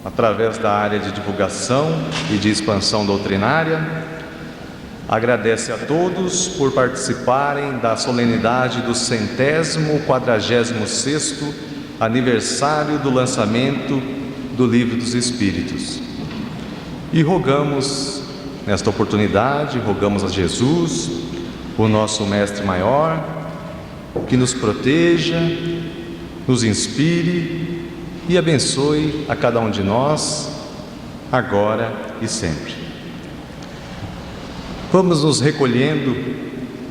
através da área de divulgação e de expansão doutrinária. Agradece a todos por participarem da solenidade do 146º aniversário do lançamento do Livro dos Espíritos. E rogamos, nesta oportunidade, rogamos a Jesus, o nosso Mestre Maior, que nos proteja, nos inspire e abençoe a cada um de nós, agora e sempre. Vamos nos recolhendo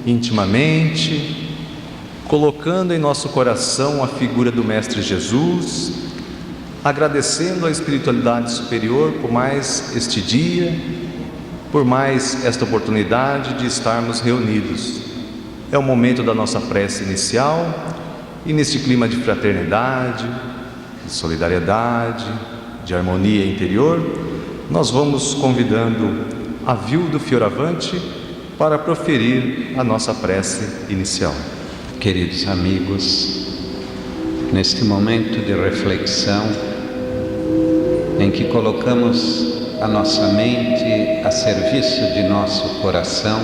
intimamente, colocando em nosso coração a figura do Mestre Jesus, agradecendo a espiritualidade superior por mais este dia, por mais esta oportunidade de estarmos reunidos. É o momento da nossa prece inicial e neste clima de fraternidade, de solidariedade, de harmonia interior, nós vamos convidando a Vildo Fioravante para proferir a nossa prece inicial. Queridos amigos, neste momento de reflexão, em que colocamos a nossa mente a serviço de nosso coração,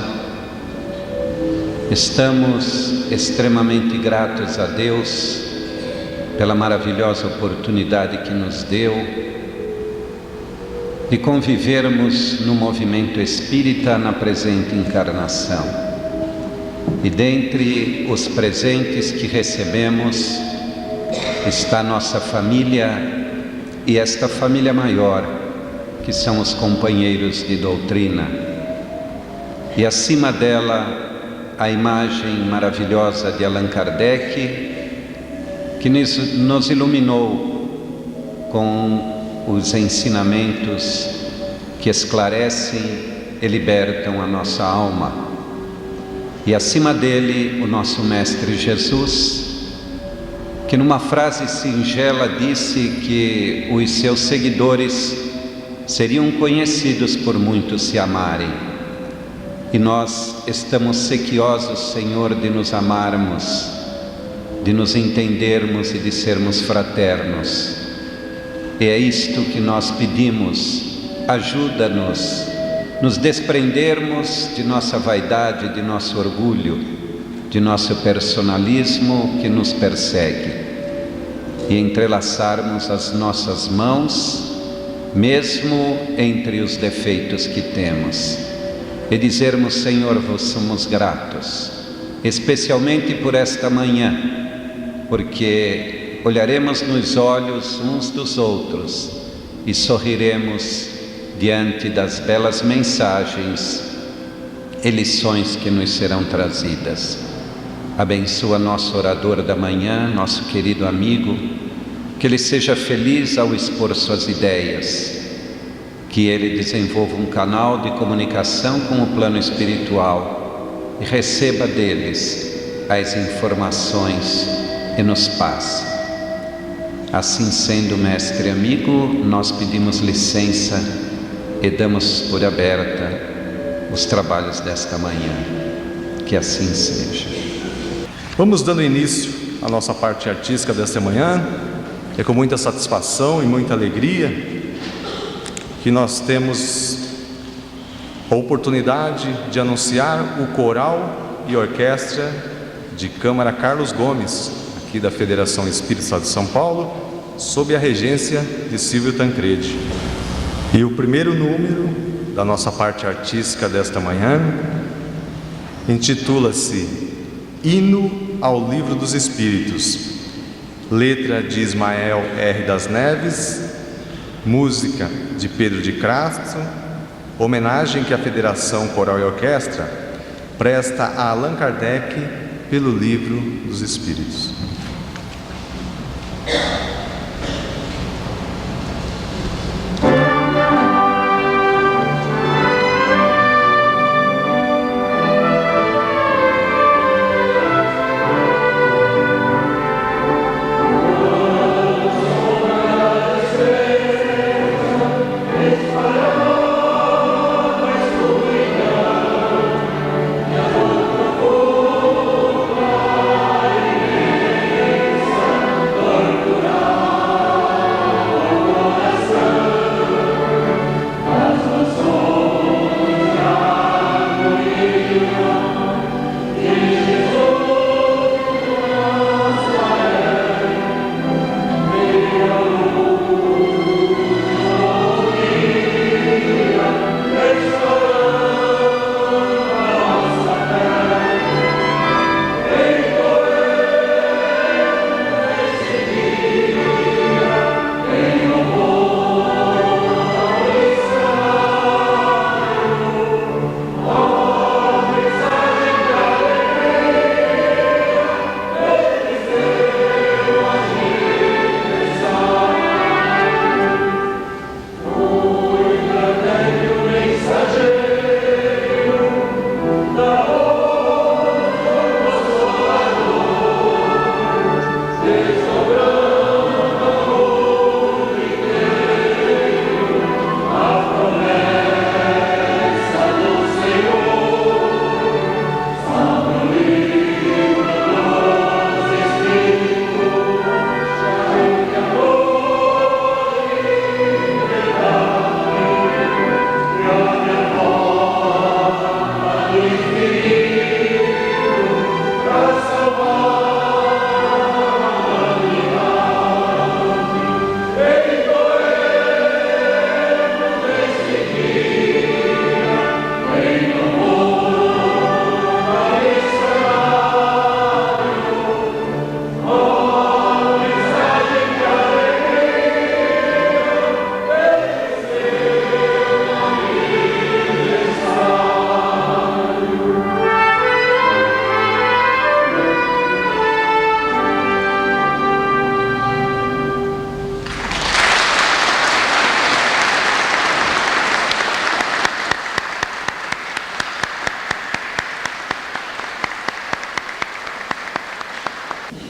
estamos extremamente gratos a Deus pela maravilhosa oportunidade que nos deu de convivermos no movimento espírita na presente encarnação. E dentre os presentes que recebemos está nossa família e esta família maior, que são os companheiros de doutrina. E acima dela, a imagem maravilhosa de Allan Kardec, que nos iluminou com os ensinamentos que esclarecem e libertam a nossa alma. E acima dele, o nosso Mestre Jesus, que numa frase singela disse que os seus seguidores seriam conhecidos por muitos se amarem. E nós estamos sequiosos, Senhor, de nos amarmos, de nos entendermos e de sermos fraternos. E é isto que nós pedimos: ajuda-nos, nos desprendermos de nossa vaidade, de nosso orgulho, de nosso personalismo que nos persegue, e entrelaçarmos as nossas mãos, mesmo entre os defeitos que temos, e dizermos: Senhor, vos somos gratos, especialmente por esta manhã, porque olharemos nos olhos uns dos outros e sorriremos diante das belas mensagens e lições que nos serão trazidas. Abençoa nosso orador da manhã, nosso querido amigo, que ele seja feliz ao expor suas ideias, que ele desenvolva um canal de comunicação com o plano espiritual e receba deles as informações e nos passe. Assim sendo, mestre amigo, nós pedimos licença e damos por aberta os trabalhos desta manhã. Que assim seja. Vamos dando início à nossa parte artística desta manhã. É com muita satisfação e muita alegria que nós temos a oportunidade de anunciar o coral e orquestra de Câmara Carlos Gomes, aqui da Federação Espírita de São Paulo, sob a regência de Silvio Tancredi. E o primeiro número da nossa parte artística desta manhã intitula-se Hino ao Livro dos Espíritos, letra de Ismael R. das Neves, música de Pedro de Castro, homenagem que a Federação Coral e Orquestra presta a Allan Kardec pelo Livro dos Espíritos.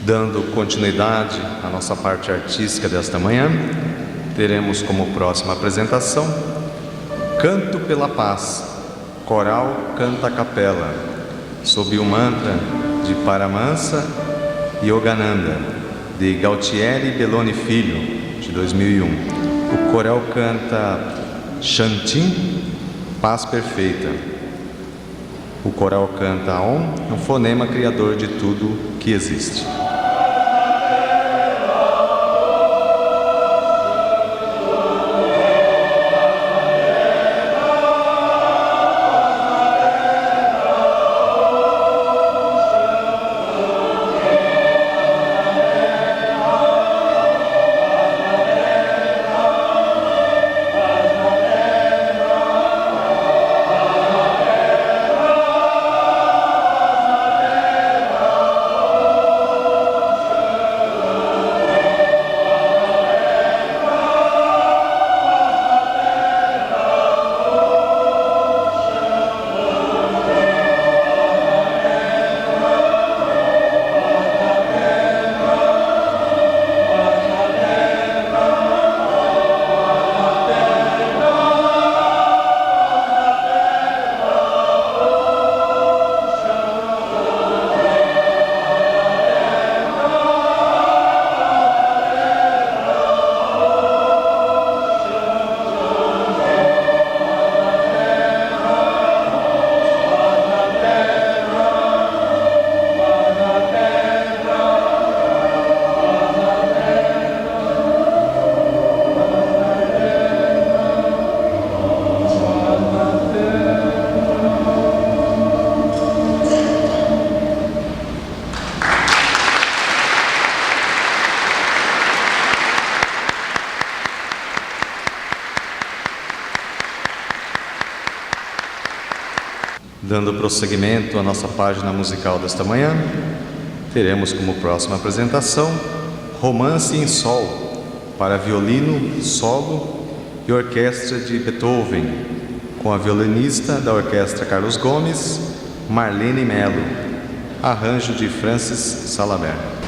Dando continuidade à nossa parte artística desta manhã, teremos como próxima apresentação Canto pela Paz, Coral Canta a Capela, sob o mantra de Paramansa Yogananda, de Gautieri Belloni Filho, de 2001. O coral canta Shantim, Paz Perfeita. O coral canta Om, um fonema criador de tudo que existe. Dando prosseguimento à nossa página musical desta manhã, teremos como próxima apresentação Romance em Sol, para violino, solo e orquestra de Beethoven, com a violinista da Orquestra Carlos Gomes, Marlene Mello, arranjo de Francis Salabert.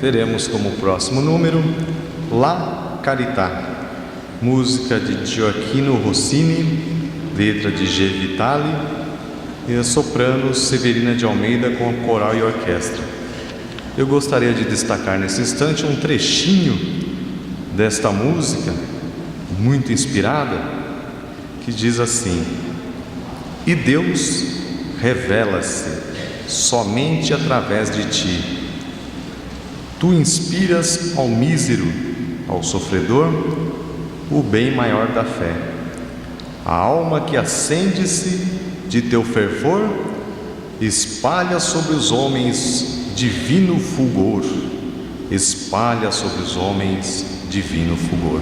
teremos como próximo número La Carità, música de Gioacchino Rossini, letra de G. Vitali, e a soprano Severina de Almeida com coral e orquestra. Eu gostaria de destacar nesse instante um trechinho desta música, muito inspirada, que diz assim: e Deus revela-se somente através de ti. Tu inspiras ao mísero, ao sofredor, o bem maior da fé. A alma que acende-se de teu fervor espalha sobre os homens divino fulgor. Espalha sobre os homens divino fulgor.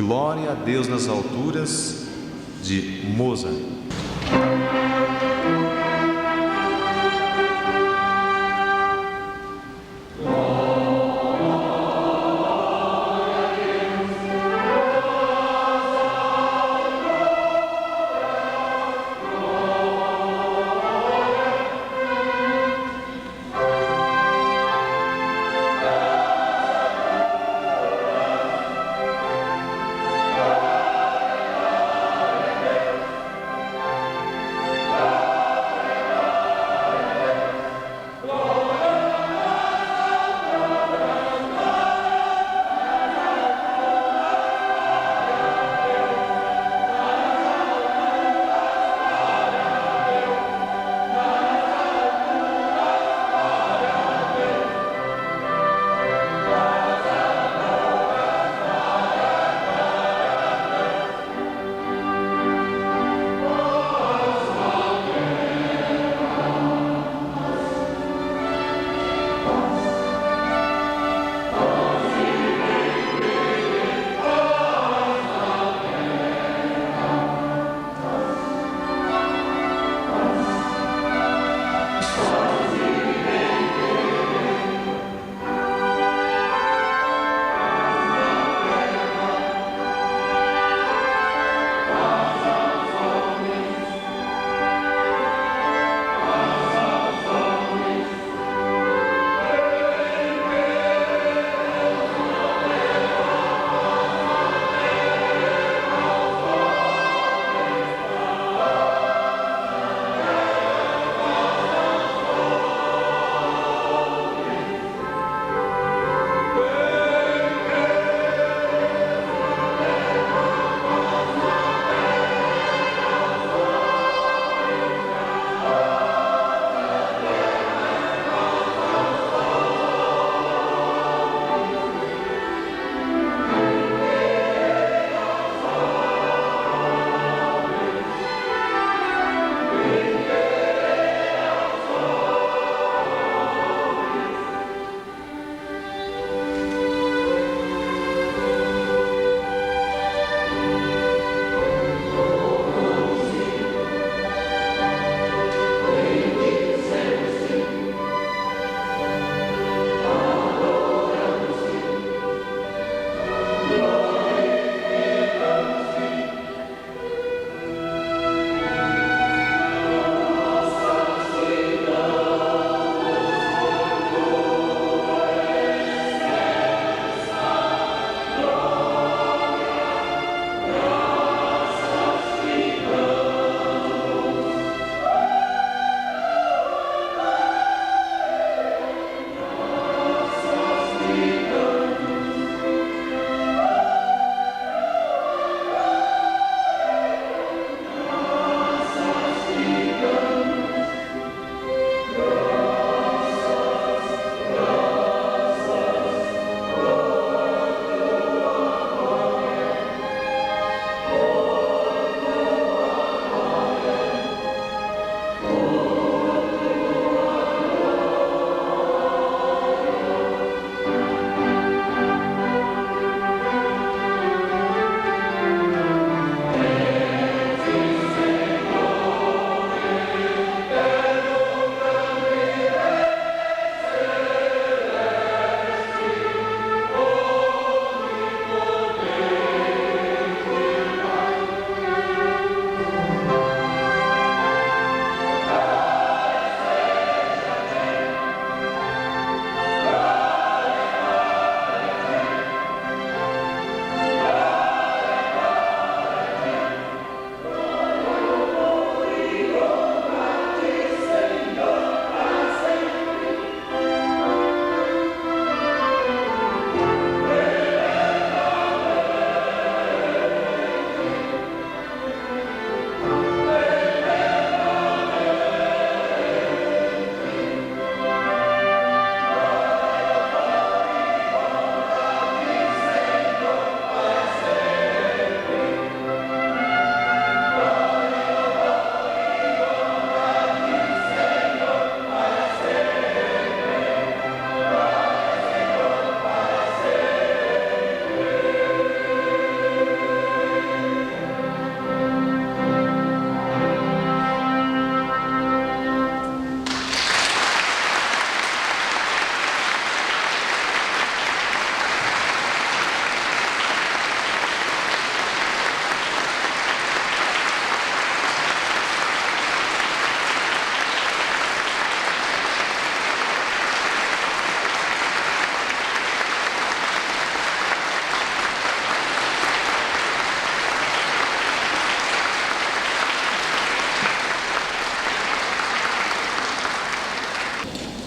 Glória a Deus nas alturas, de Mozart.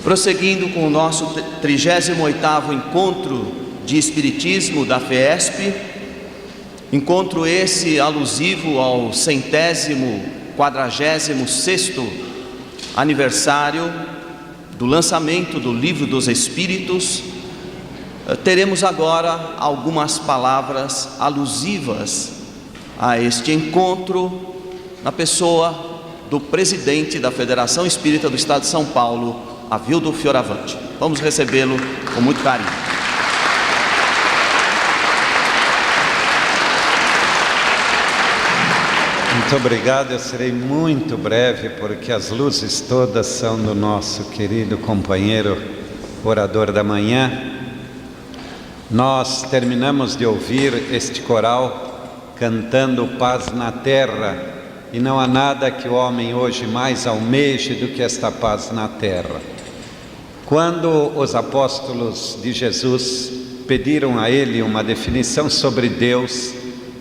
Prosseguindo com o nosso 38º encontro de Espiritismo da FEESP, encontro esse alusivo ao 146º aniversário do lançamento do Livro dos Espíritos, teremos agora algumas palavras alusivas a este encontro, na pessoa do presidente da Federação Espírita do Estado de São Paulo, Avildo Fioravante. Vamos recebê-lo com muito carinho. Muito obrigado, eu serei muito breve, porque as luzes todas são do nosso querido companheiro orador da manhã. Nós terminamos de ouvir este coral cantando Paz na Terra, e não há nada que o homem hoje mais almeje do que esta paz na terra. Quando os apóstolos de Jesus pediram a ele uma definição sobre Deus,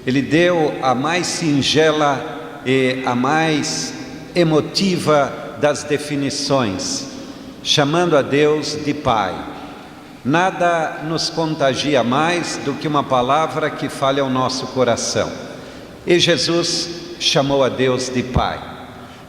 ele deu a mais singela e a mais emotiva das definições, chamando a Deus de Pai. Nada nos contagia mais do que uma palavra que fale ao nosso coração. E Jesus chamou a Deus de Pai,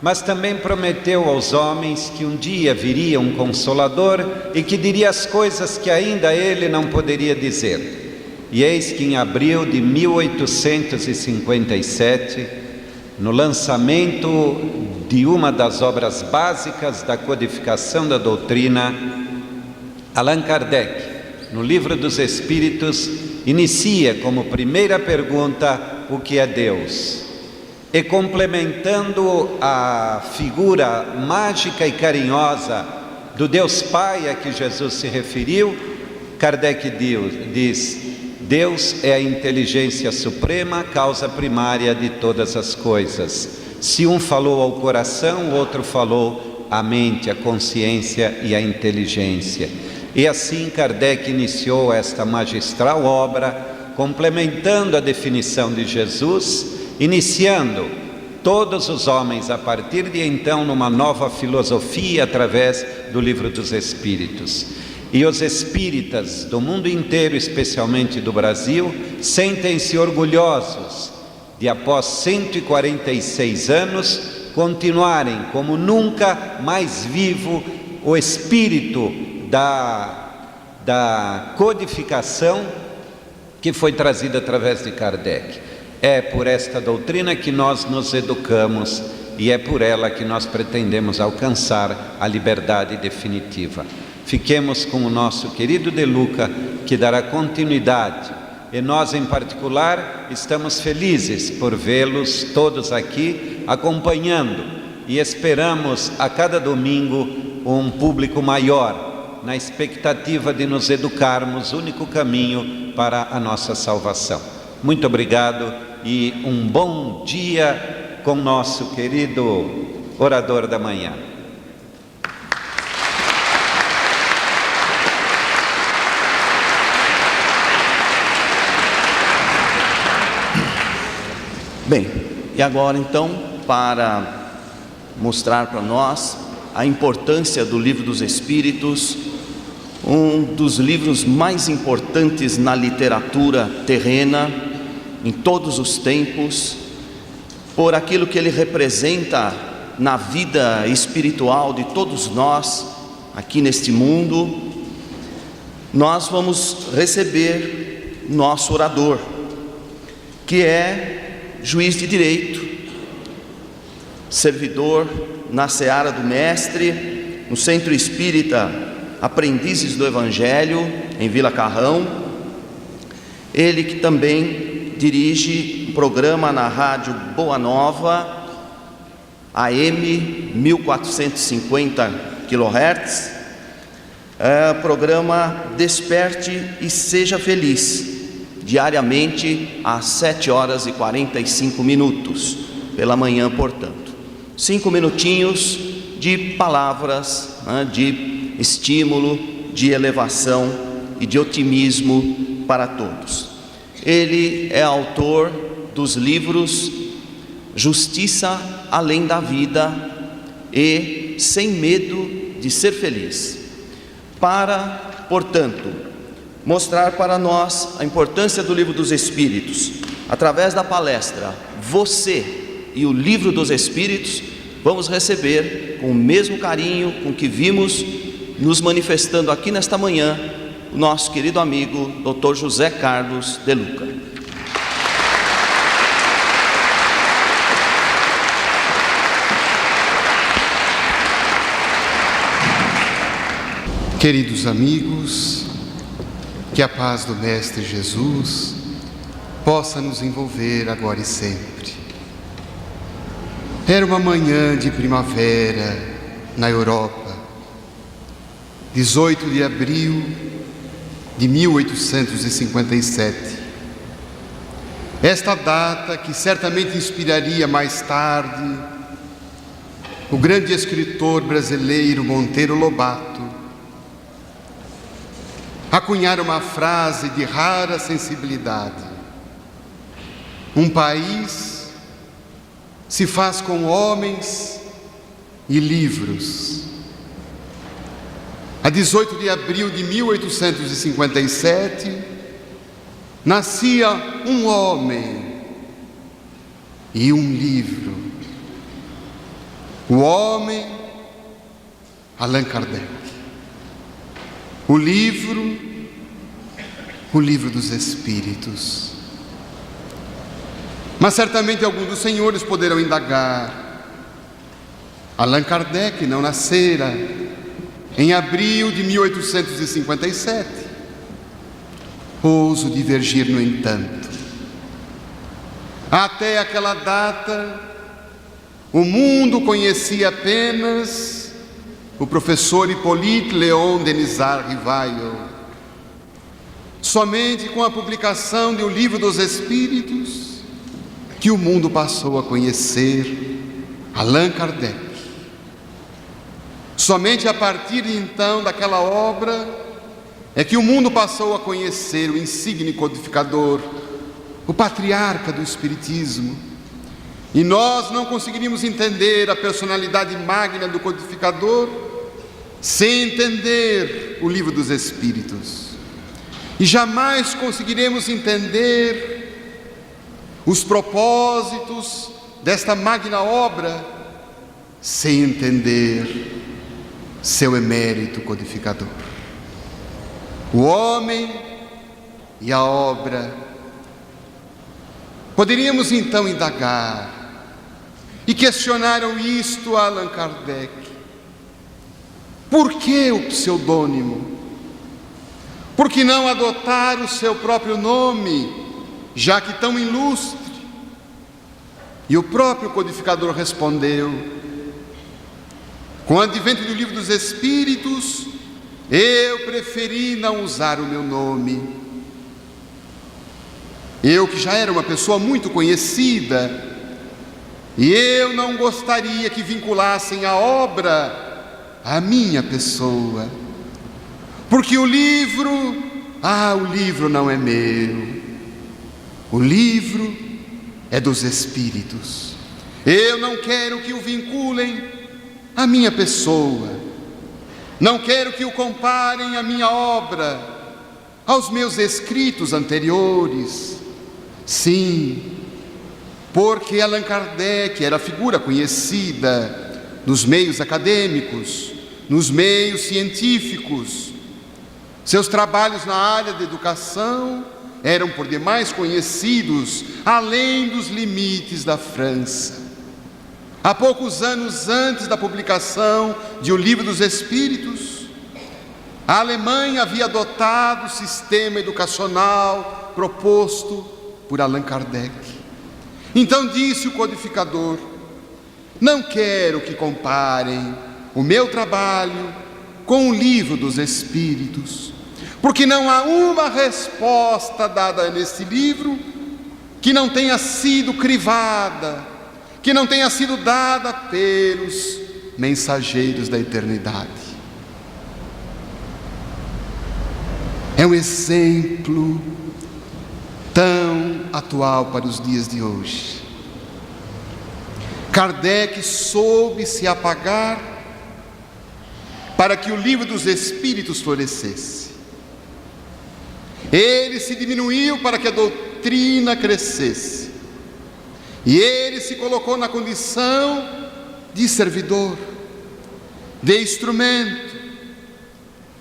mas também prometeu aos homens que um dia viria um Consolador e que diria as coisas que ainda ele não poderia dizer. E eis que em abril de 1857, no lançamento de uma das obras básicas da codificação da doutrina, Allan Kardec, no Livro dos Espíritos, inicia como primeira pergunta: o que é Deus? E complementando a figura mágica e carinhosa do Deus Pai a que Jesus se referiu, Kardec diz: Deus é a inteligência suprema, causa primária de todas as coisas. Se um falou ao coração, o outro falou à mente, à consciência e à inteligência. E assim Kardec iniciou esta magistral obra, complementando a definição de Jesus, iniciando todos os homens a partir de então numa nova filosofia através do Livro dos Espíritos. E os espíritas do mundo inteiro, especialmente do Brasil, sentem-se orgulhosos de, após 146 anos, continuarem como nunca mais vivo o espírito da codificação que foi trazida através de Kardec. É por esta doutrina que nós nos educamos e é por ela que nós pretendemos alcançar a liberdade definitiva. Fiquemos com o nosso querido De Luca, que dará continuidade. E nós, em particular, estamos felizes por vê-los todos aqui acompanhando e esperamos a cada domingo um público maior, na expectativa de nos educarmos, único caminho para a nossa salvação. Muito obrigado e um bom dia com nosso querido orador da manhã. Bem, e agora então, para mostrar para nós a importância do Livro dos Espíritos, um dos livros mais importantes na literatura terrena, em todos os tempos, por aquilo que ele representa na vida espiritual de todos nós, aqui neste mundo, nós vamos receber nosso orador, que é juiz de direito, servidor na seara do Mestre, no Centro Espírita Aprendizes do Evangelho, em Vila Carrão. Ele que também dirige um programa na rádio Boa Nova, AM 1450 kHz, programa Desperte e Seja Feliz, diariamente às 7h45, pela manhã, portanto. 5 minutinhos de palavras, de estímulo, de elevação e de otimismo para todos. Ele é autor dos livros Justiça Além da Vida e Sem Medo de Ser Feliz. para, portanto, mostrar para nós a importância do Livro dos Espíritos, através da palestra Você e o Livro dos Espíritos, vamos receber com o mesmo carinho com que vimos nos manifestando aqui nesta manhã o nosso querido amigo Dr. José Carlos de Luca. Queridos amigos, que a paz do Mestre Jesus possa nos envolver agora e sempre. Era uma manhã de primavera na Europa, 18 de abril de 1857. Esta data que certamente inspiraria mais tarde o grande escritor brasileiro Monteiro Lobato a cunhar uma frase de rara sensibilidade: um país se faz com homens e livros. A 18 de abril de 1857, nascia um homem e um livro. O homem, Allan Kardec. O livro dos Espíritos. Mas certamente alguns dos senhores poderão indagar: Allan Kardec não nascera em abril de 1857? Ouso divergir, no entanto. Até aquela data, o mundo conhecia apenas o professor Hippolyte Léon Denisard Rivail. Somente com a publicação do Livro dos Espíritos que o mundo passou a conhecer Allan Kardec. Somente a partir de então, daquela obra, é que o mundo passou a conhecer o insigne codificador, o patriarca do Espiritismo. E nós não conseguiríamos entender a personalidade magna do codificador sem entender o Livro dos Espíritos. E jamais conseguiremos entender os propósitos desta magna obra sem entender seu emérito codificador. O homem e a obra. Poderíamos então indagar e questionaram isto a Allan Kardec: por que o pseudônimo? Por que não adotar o seu próprio nome, já que tão ilustre? E o próprio codificador respondeu: com o advento do Livro dos Espíritos, eu preferi não usar o meu nome. Eu, que já era uma pessoa muito conhecida, e eu não gostaria que vinculassem a obra à minha pessoa, porque o livro não é meu, o livro é dos Espíritos. Eu não quero que o vinculem à minha pessoa, não quero que o comparem à minha obra, aos meus escritos anteriores. Sim, porque Allan Kardec era figura conhecida nos meios acadêmicos, nos meios científicos. Seus trabalhos na área da educação eram por demais conhecidos além dos limites da França. Há poucos anos antes da publicação de O Livro dos Espíritos, a Alemanha havia adotado o sistema educacional proposto por Allan Kardec. Então disse o codificador: não quero que comparem o meu trabalho com o Livro dos Espíritos, porque não há uma resposta dada nesse livro que não tenha sido crivada, que não tenha sido dada pelos mensageiros da eternidade. É um exemplo tão atual para os dias de hoje. Kardec soube se apagar para que o livro dos Espíritos florescesse. Ele se diminuiu para que a doutrina crescesse. E ele se colocou na condição de servidor, de instrumento.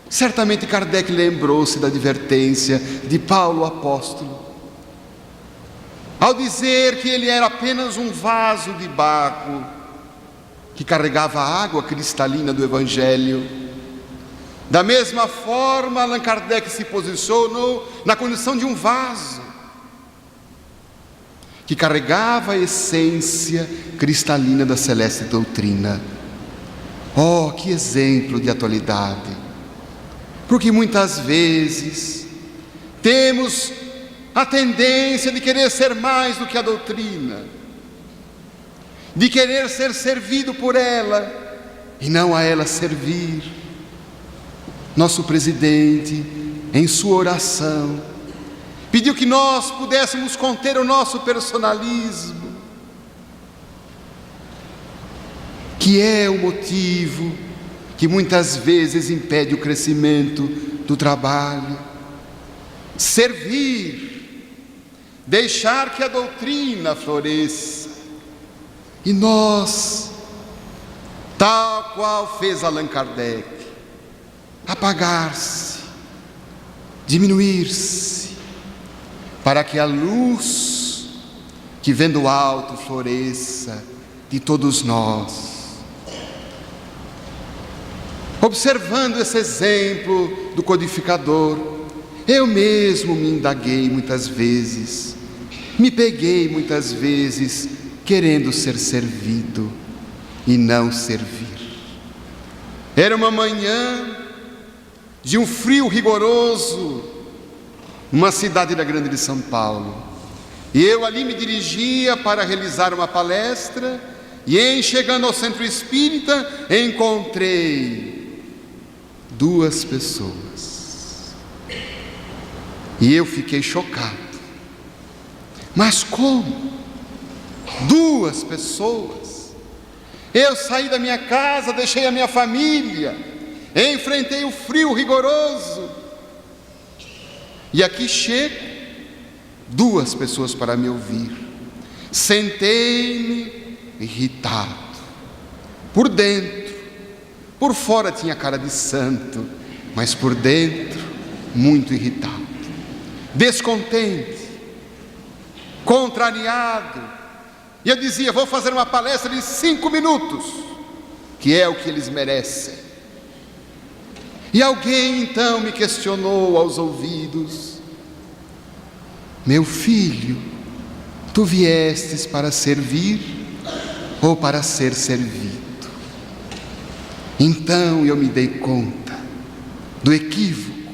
Certamente Kardec lembrou-se da advertência de Paulo apóstolo, ao dizer que ele era apenas um vaso de barro que carregava a água cristalina do Evangelho. Da mesma forma, Allan Kardec se posicionou na condição de um vaso que carregava a essência cristalina da celeste doutrina. Oh, que exemplo de atualidade! Porque muitas vezes temos a tendência de querer ser mais do que a doutrina, de querer ser servido por ela e não a ela servir. Nosso presidente, em sua oração, pediu que nós pudéssemos conter o nosso personalismo, que é o motivo que muitas vezes impede o crescimento do trabalho. Servir, deixar que a doutrina floresça. E nós, tal qual fez Allan Kardec, apagar-se, diminuir-se, para que a luz que vem do alto floresça de todos nós. Observando esse exemplo do codificador, eu mesmo me indaguei muitas vezes, me peguei muitas vezes querendo ser servido e não servir. Era uma manhã de um frio rigoroso, numa cidade da grande de São Paulo, e eu ali me dirigia para realizar uma palestra, e em chegando ao centro espírita, encontrei 2 pessoas, e eu fiquei chocado. Mas como? 2 pessoas? Eu saí da minha casa, deixei a minha família, enfrentei o frio rigoroso, e aqui chego, 2 pessoas para me ouvir. Sentei-me irritado, por dentro. Por fora tinha cara de santo, mas por dentro muito irritado, descontente, contrariado. E eu dizia: vou fazer uma palestra de 5 minutos, que é o que eles merecem. E alguém então me questionou aos ouvidos: meu filho, tu viestes para servir ou para ser servido? Então eu me dei conta do equívoco.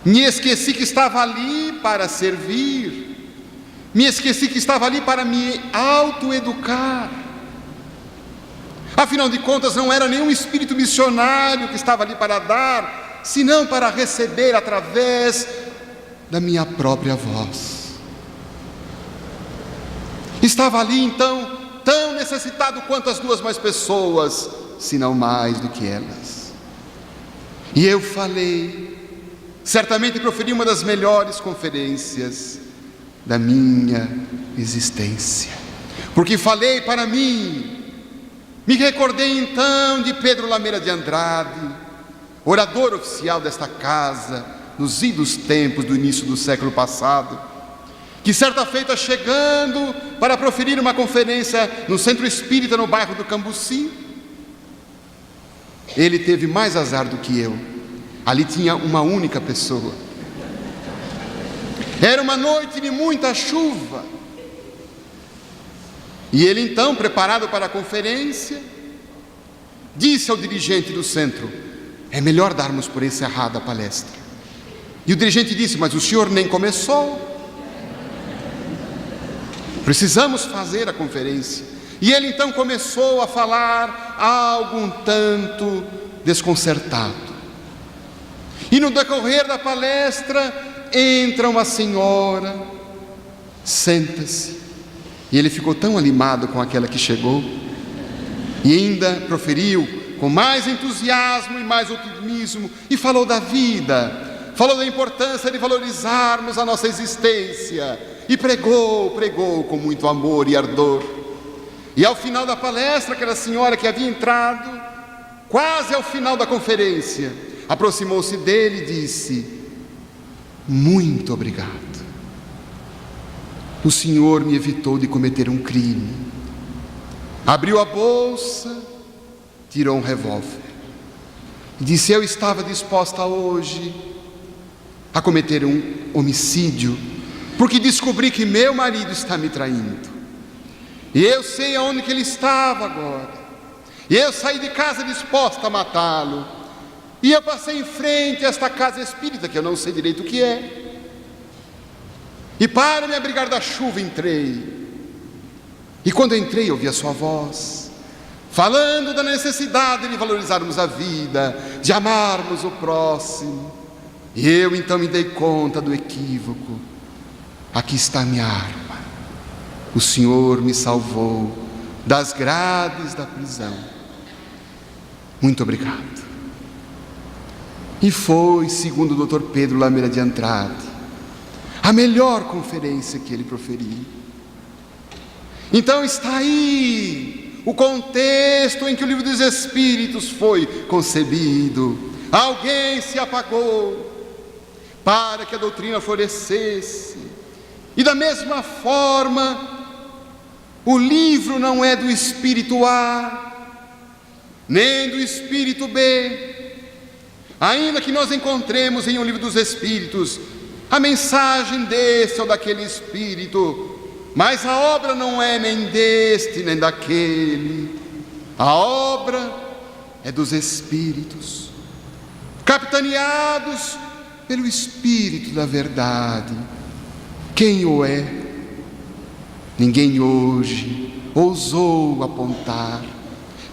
Me esqueci que estava ali para servir. Me esqueci que estava ali para me autoeducar. Afinal de contas, não era nenhum espírito missionário que estava ali para dar, senão para receber através da minha própria voz. Estava ali então, tão necessitado quanto as 2 mais pessoas, se não mais do que elas. E eu falei, certamente proferi uma das melhores conferências da minha existência, porque falei para mim. Me recordei então de Pedro Lameira de Andrade, orador oficial desta casa, nos idos tempos do início do século passado, que certa feita, chegando para proferir uma conferência no Centro Espírita no bairro do Cambuci, ele teve mais azar do que eu. Ali tinha uma única pessoa. Era uma noite de muita chuva. E ele então, preparado para a conferência, disse ao dirigente do centro: é melhor darmos por encerrada a palestra. E o dirigente disse: mas o senhor nem começou. Precisamos fazer a conferência. E ele então começou a falar algo um tanto desconcertado. E no decorrer da palestra, entra uma senhora, senta-se. E ele ficou tão animado com aquela que chegou, e ainda proferiu com mais entusiasmo e mais otimismo, e falou da vida, falou da importância de valorizarmos a nossa existência, e pregou com muito amor e ardor. E ao final da palestra, aquela senhora que havia entrado, quase ao final da conferência, aproximou-se dele e disse: muito obrigado. O Senhor me evitou de cometer um crime. Abriu a bolsa, tirou um revólver e disse: eu estava disposta hoje a cometer um homicídio, porque descobri que meu marido está me traindo, e eu sei aonde que ele estava agora, e eu saí de casa disposta a matá-lo, e eu passei em frente a esta casa espírita, que eu não sei direito o que é, e para me abrigar da chuva entrei. E quando entrei, ouvi a sua voz, falando da necessidade de valorizarmos a vida, de amarmos o próximo. E eu então me dei conta do equívoco. Aqui está a minha arma. O Senhor me salvou das grades da prisão. Muito obrigado. E foi, segundo o Dr. Pedro Lameira de Andrade, a melhor conferência que ele proferiu. Então está aí o contexto em que o Livro dos Espíritos foi concebido. Alguém se apagou para que a doutrina florescesse. E da mesma forma, o livro não é do espírito A, nem do espírito B. Ainda que nós encontremos em um Livro dos Espíritos a mensagem desse ou daquele espírito, mas a obra não é nem deste nem daquele. A obra é dos espíritos, capitaneados pelo Espírito da verdade. Quem o é? Ninguém hoje ousou apontar.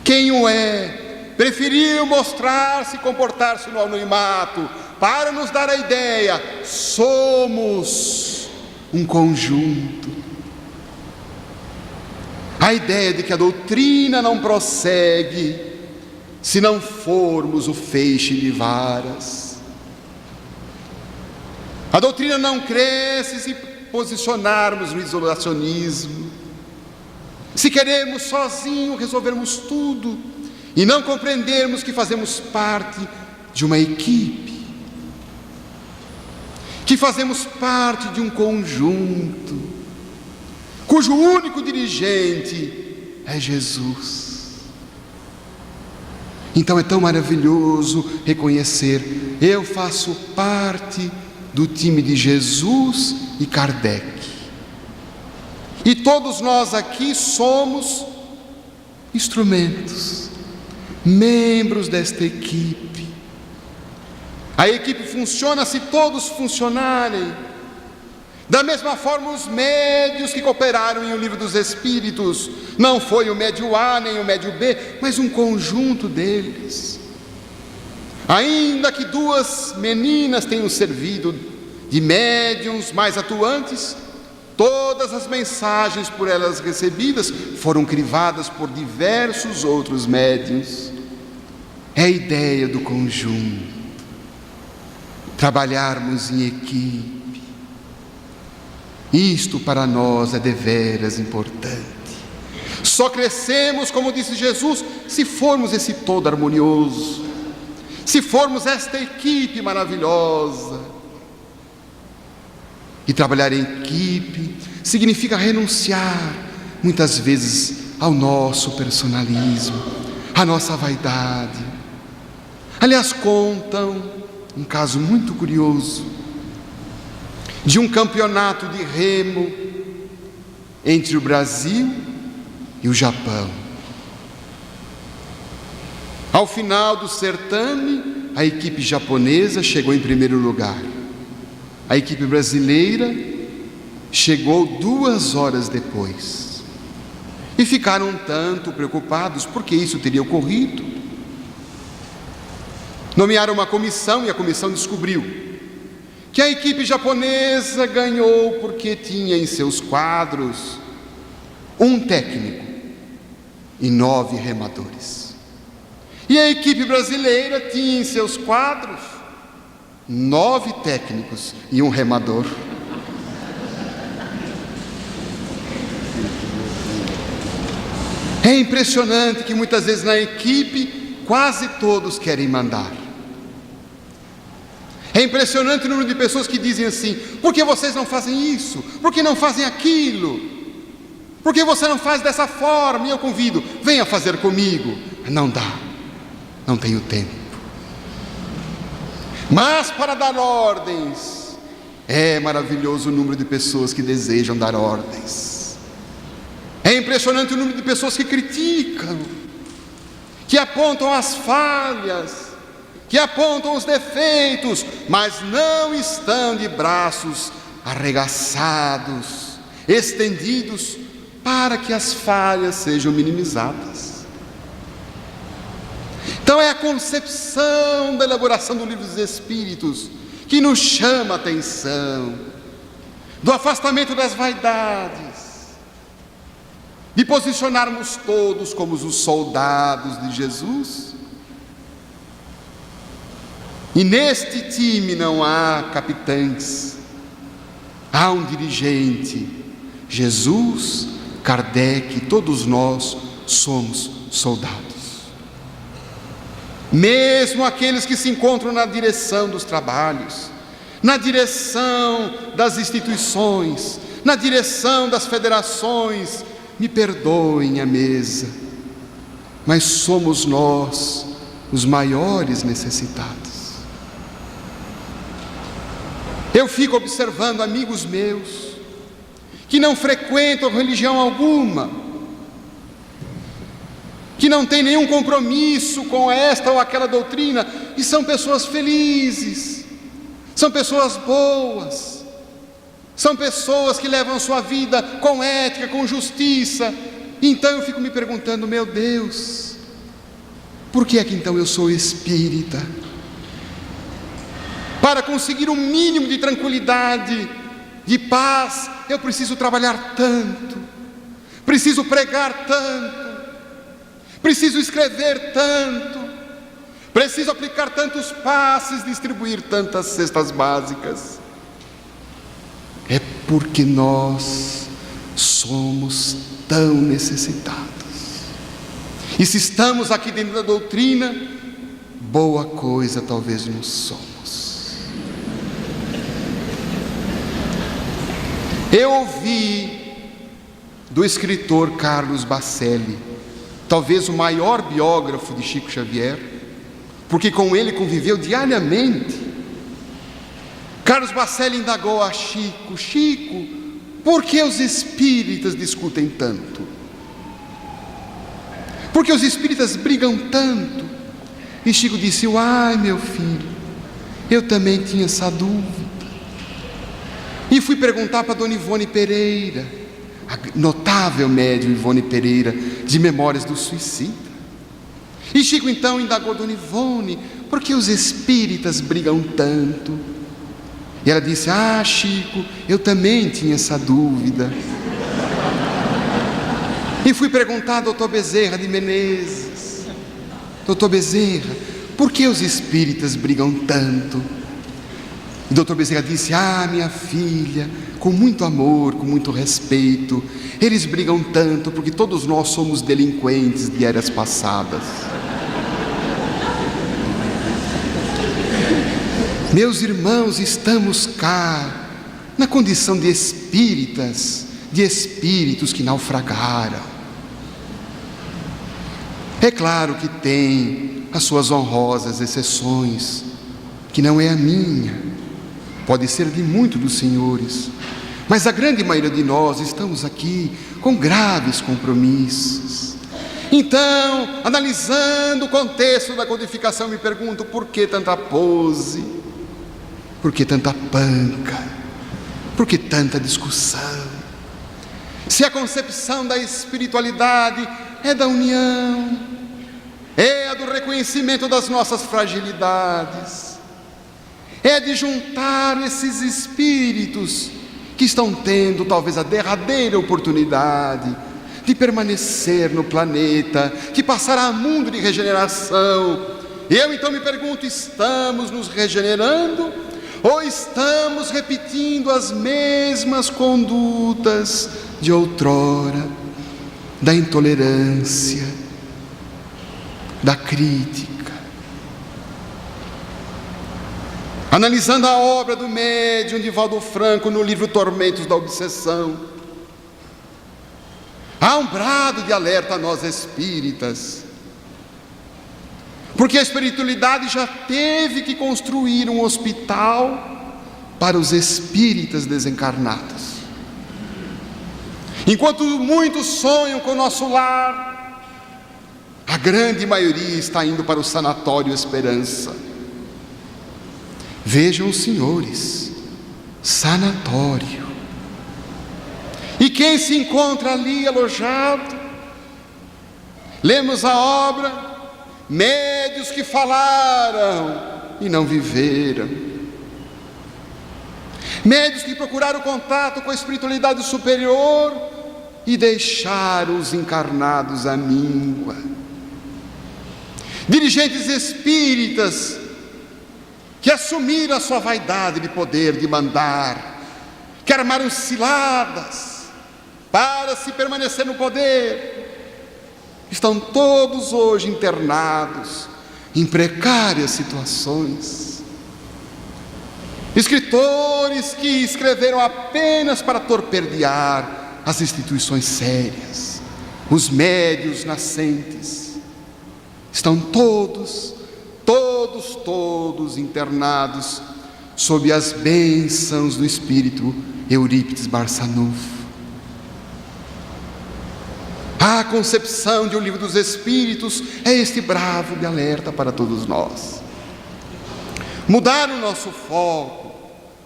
Quem o é? Preferiu mostrar-se e comportar-se no anonimato, para nos dar a ideia: somos um conjunto. A ideia de que a doutrina não prossegue se não formos o feixe de varas. A doutrina não cresce se posicionarmos no isolacionismo, se queremos sozinhos resolvermos tudo e não compreendermos que fazemos parte de uma equipe, que fazemos parte de um conjunto, cujo único dirigente é Jesus. Então é tão maravilhoso reconhecer: eu faço parte do time de Jesus e Kardec, e todos nós aqui somos instrumentos, membros desta equipe. A equipe funciona se todos funcionarem. Da mesma forma, os médios que cooperaram em O Livro dos Espíritos, não foi o médio A nem o médio B, mas um conjunto deles. Ainda que duas meninas tenham servido de médiuns mais atuantes, todas as mensagens por elas recebidas foram crivadas por diversos outros médiuns. É a ideia do conjunto, trabalharmos em equipe. Isto para nós é deveras importante. Só crescemos, como disse Jesus, se formos esse todo harmonioso, se formos esta equipe maravilhosa. E trabalhar em equipe significa renunciar muitas vezes ao nosso personalismo, à nossa vaidade. Aliás, contam um caso muito curioso de um campeonato de remo entre o Brasil e o Japão. Ao final do certame, a equipe japonesa chegou em primeiro lugar. A equipe brasileira chegou 2 horas depois. E ficaram um tanto preocupados porque isso teria ocorrido. Nomearam uma comissão e a comissão descobriu que a equipe japonesa ganhou porque tinha em seus quadros um técnico e 9 remadores. E a equipe brasileira tinha em seus quadros 9 técnicos e um remador. É impressionante que muitas vezes na equipe quase todos querem mandar. É impressionante o número de pessoas que dizem assim: por que vocês não fazem isso? Por que não fazem aquilo? Por que você não faz dessa forma? E eu convido: venha fazer comigo. Não dá, não tenho tempo. Mas para dar ordens, é maravilhoso o número de pessoas que desejam dar ordens. É impressionante o número de pessoas que criticam, que apontam as falhas, que apontam os defeitos, mas não estão de braços arregaçados, estendidos, para que as falhas sejam minimizadas. Então é a concepção da elaboração do Livro dos Espíritos que nos chama a atenção, do afastamento das vaidades, de posicionarmos todos como os soldados de Jesus. E neste time não há capitães, há um dirigente. Jesus, Kardec, todos nós somos soldados. Mesmo aqueles que se encontram na direção dos trabalhos, na direção das instituições, na direção das federações, me perdoem a mesa, mas somos nós os maiores necessitados. Eu fico observando amigos meus que não frequentam religião alguma, que não têm nenhum compromisso com esta ou aquela doutrina, e são pessoas felizes, são pessoas boas, são pessoas que levam a sua vida com ética, com justiça. Então eu fico me perguntando: meu Deus, por que é que então eu sou espírita? Para conseguir um mínimo de tranquilidade, de paz, eu preciso trabalhar tanto, preciso pregar tanto, preciso escrever tanto, preciso aplicar tantos passes, distribuir tantas cestas básicas. É porque nós somos tão necessitados. E se estamos aqui dentro da doutrina, boa coisa talvez não somos. Eu ouvi do escritor Carlos Bacelli, talvez o maior biógrafo de Chico Xavier, porque com ele conviveu diariamente. Carlos Bacelli indagou a Chico: Chico, por que os espíritas discutem tanto? Por que os espíritas brigam tanto? E Chico disse: ai, meu filho, eu também tinha essa dúvida. E fui perguntar para Dona Ivone Pereira, a notável médium Ivone Pereira, de Memórias do Suicida. E Chico então indagou Dona Ivone: por que os espíritas brigam tanto? E ela disse: ah, Chico, eu também tinha essa dúvida. E fui perguntar a doutor Bezerra de Menezes: doutor Bezerra, por que os espíritas brigam tanto? E doutor Bezerra disse: ah, minha filha, com muito amor, com muito respeito, eles brigam tanto porque todos nós somos delinquentes de eras passadas. Meus irmãos, estamos cá na condição de espíritas, de espíritos que naufragaram. É claro que tem as suas honrosas exceções, que não é a minha, pode ser de muitos dos senhores, mas a grande maioria de nós estamos aqui com graves compromissos. Então, analisando o contexto da codificação, me pergunto: por que tanta pose? Por que tanta panca? Por que tanta discussão? Se a concepção da espiritualidade é da união, é a do reconhecimento das nossas fragilidades, é de juntar esses espíritos que estão tendo talvez a derradeira oportunidade de permanecer no planeta, que passará mundo de regeneração. Eu então me pergunto: estamos nos regenerando ou estamos repetindo as mesmas condutas de outrora, da intolerância, da crítica? Analisando a obra do médium Divaldo Franco no livro Tormentos da Obsessão, há um brado de alerta a nós espíritas, porque a espiritualidade já teve que construir um hospital para os espíritas desencarnados. Enquanto muitos sonham com o nosso lar, a grande maioria está indo para o sanatório Esperança. Vejam os senhores, sanatório. E quem se encontra ali alojado? Lemos a obra, médios que falaram e não viveram, médios que procuraram contato com a espiritualidade superior e deixaram os encarnados à míngua, dirigentes espíritas que assumiram a sua vaidade de poder, de mandar, que armaram ciladas para se permanecer no poder, estão todos hoje internados em precárias situações. Escritores que escreveram apenas para torpedear as instituições sérias, os médios nascentes, estão todos internados sob as bênçãos do espírito Eurípides Barçanufo. A concepção de O Livro dos Espíritos é este bravo de alerta para todos nós. Mudar o nosso foco,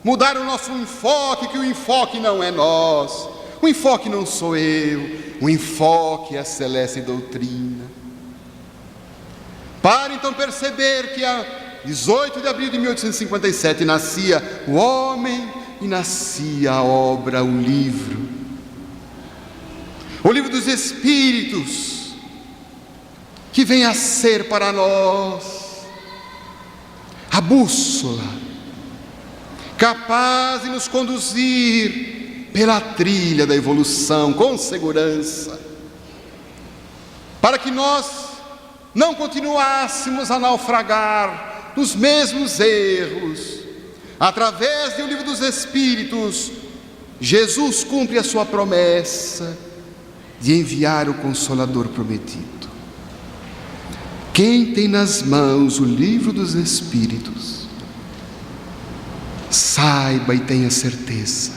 mudar o nosso enfoque, que o enfoque não é nós, o enfoque não sou eu, o enfoque é a celeste doutrina. Para então perceber que a 18 de abril de 1857 nascia o homem e nascia a obra, o livro. O Livro dos Espíritos, que vem a ser para nós a bússola, capaz de nos conduzir pela trilha da evolução com segurança, para que nós não continuássemos a naufragar nos mesmos erros. Através do Livro dos Espíritos, Jesus cumpre a sua promessa de enviar o Consolador prometido. Quem tem nas mãos o Livro dos Espíritos, saiba e tenha certeza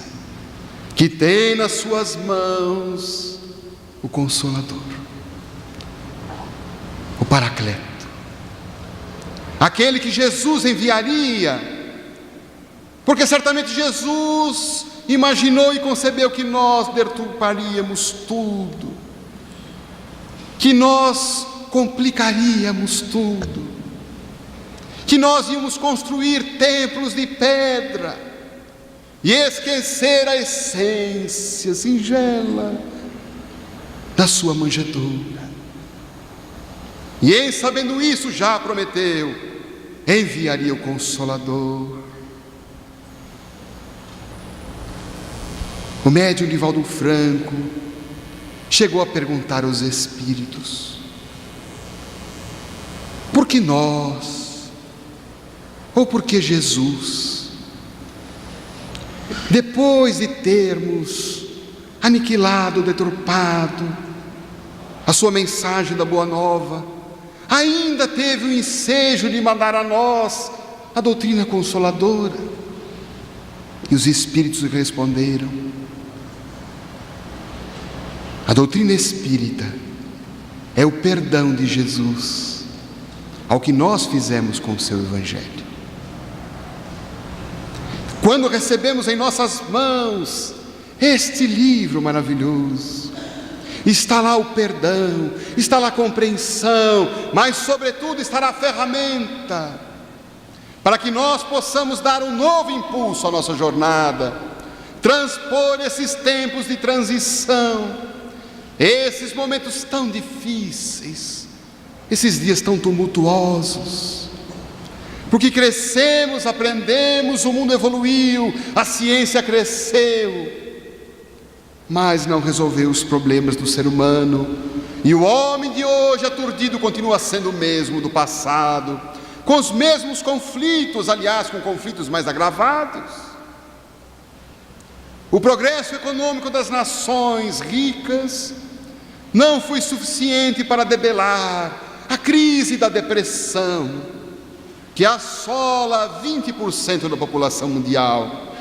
que tem nas suas mãos o Consolador, o Paracleto, aquele que Jesus enviaria, porque certamente Jesus imaginou e concebeu que nós deturparíamos tudo, que nós complicaríamos tudo, que nós íamos construir templos de pedra e esquecer a essência singela da sua manjedoura. E em sabendo isso, já prometeu, enviaria o Consolador. O médium Divaldo Franco chegou a perguntar aos espíritos: por que nós? Ou por que Jesus? Depois de termos aniquilado, deturpado a sua mensagem da Boa Nova, ainda teve o ensejo de mandar a nós a doutrina consoladora. E os espíritos responderam: a doutrina espírita é o perdão de Jesus ao que nós fizemos com o seu Evangelho. Quando recebemos em nossas mãos este livro maravilhoso, está lá o perdão, está lá a compreensão, mas sobretudo estará a ferramenta para que nós possamos dar um novo impulso à nossa jornada, transpor esses tempos de transição, Esses momentos tão difíceis, esses dias tão tumultuosos, porque crescemos, aprendemos, o mundo evoluiu, a ciência cresceu, mas não resolveu os problemas do ser humano, e o homem de hoje aturdido continua sendo o mesmo do passado, com os mesmos conflitos, aliás, com conflitos mais agravados. O progresso econômico das nações ricas não foi suficiente para debelar a crise da depressão, que assola 20% da população mundial.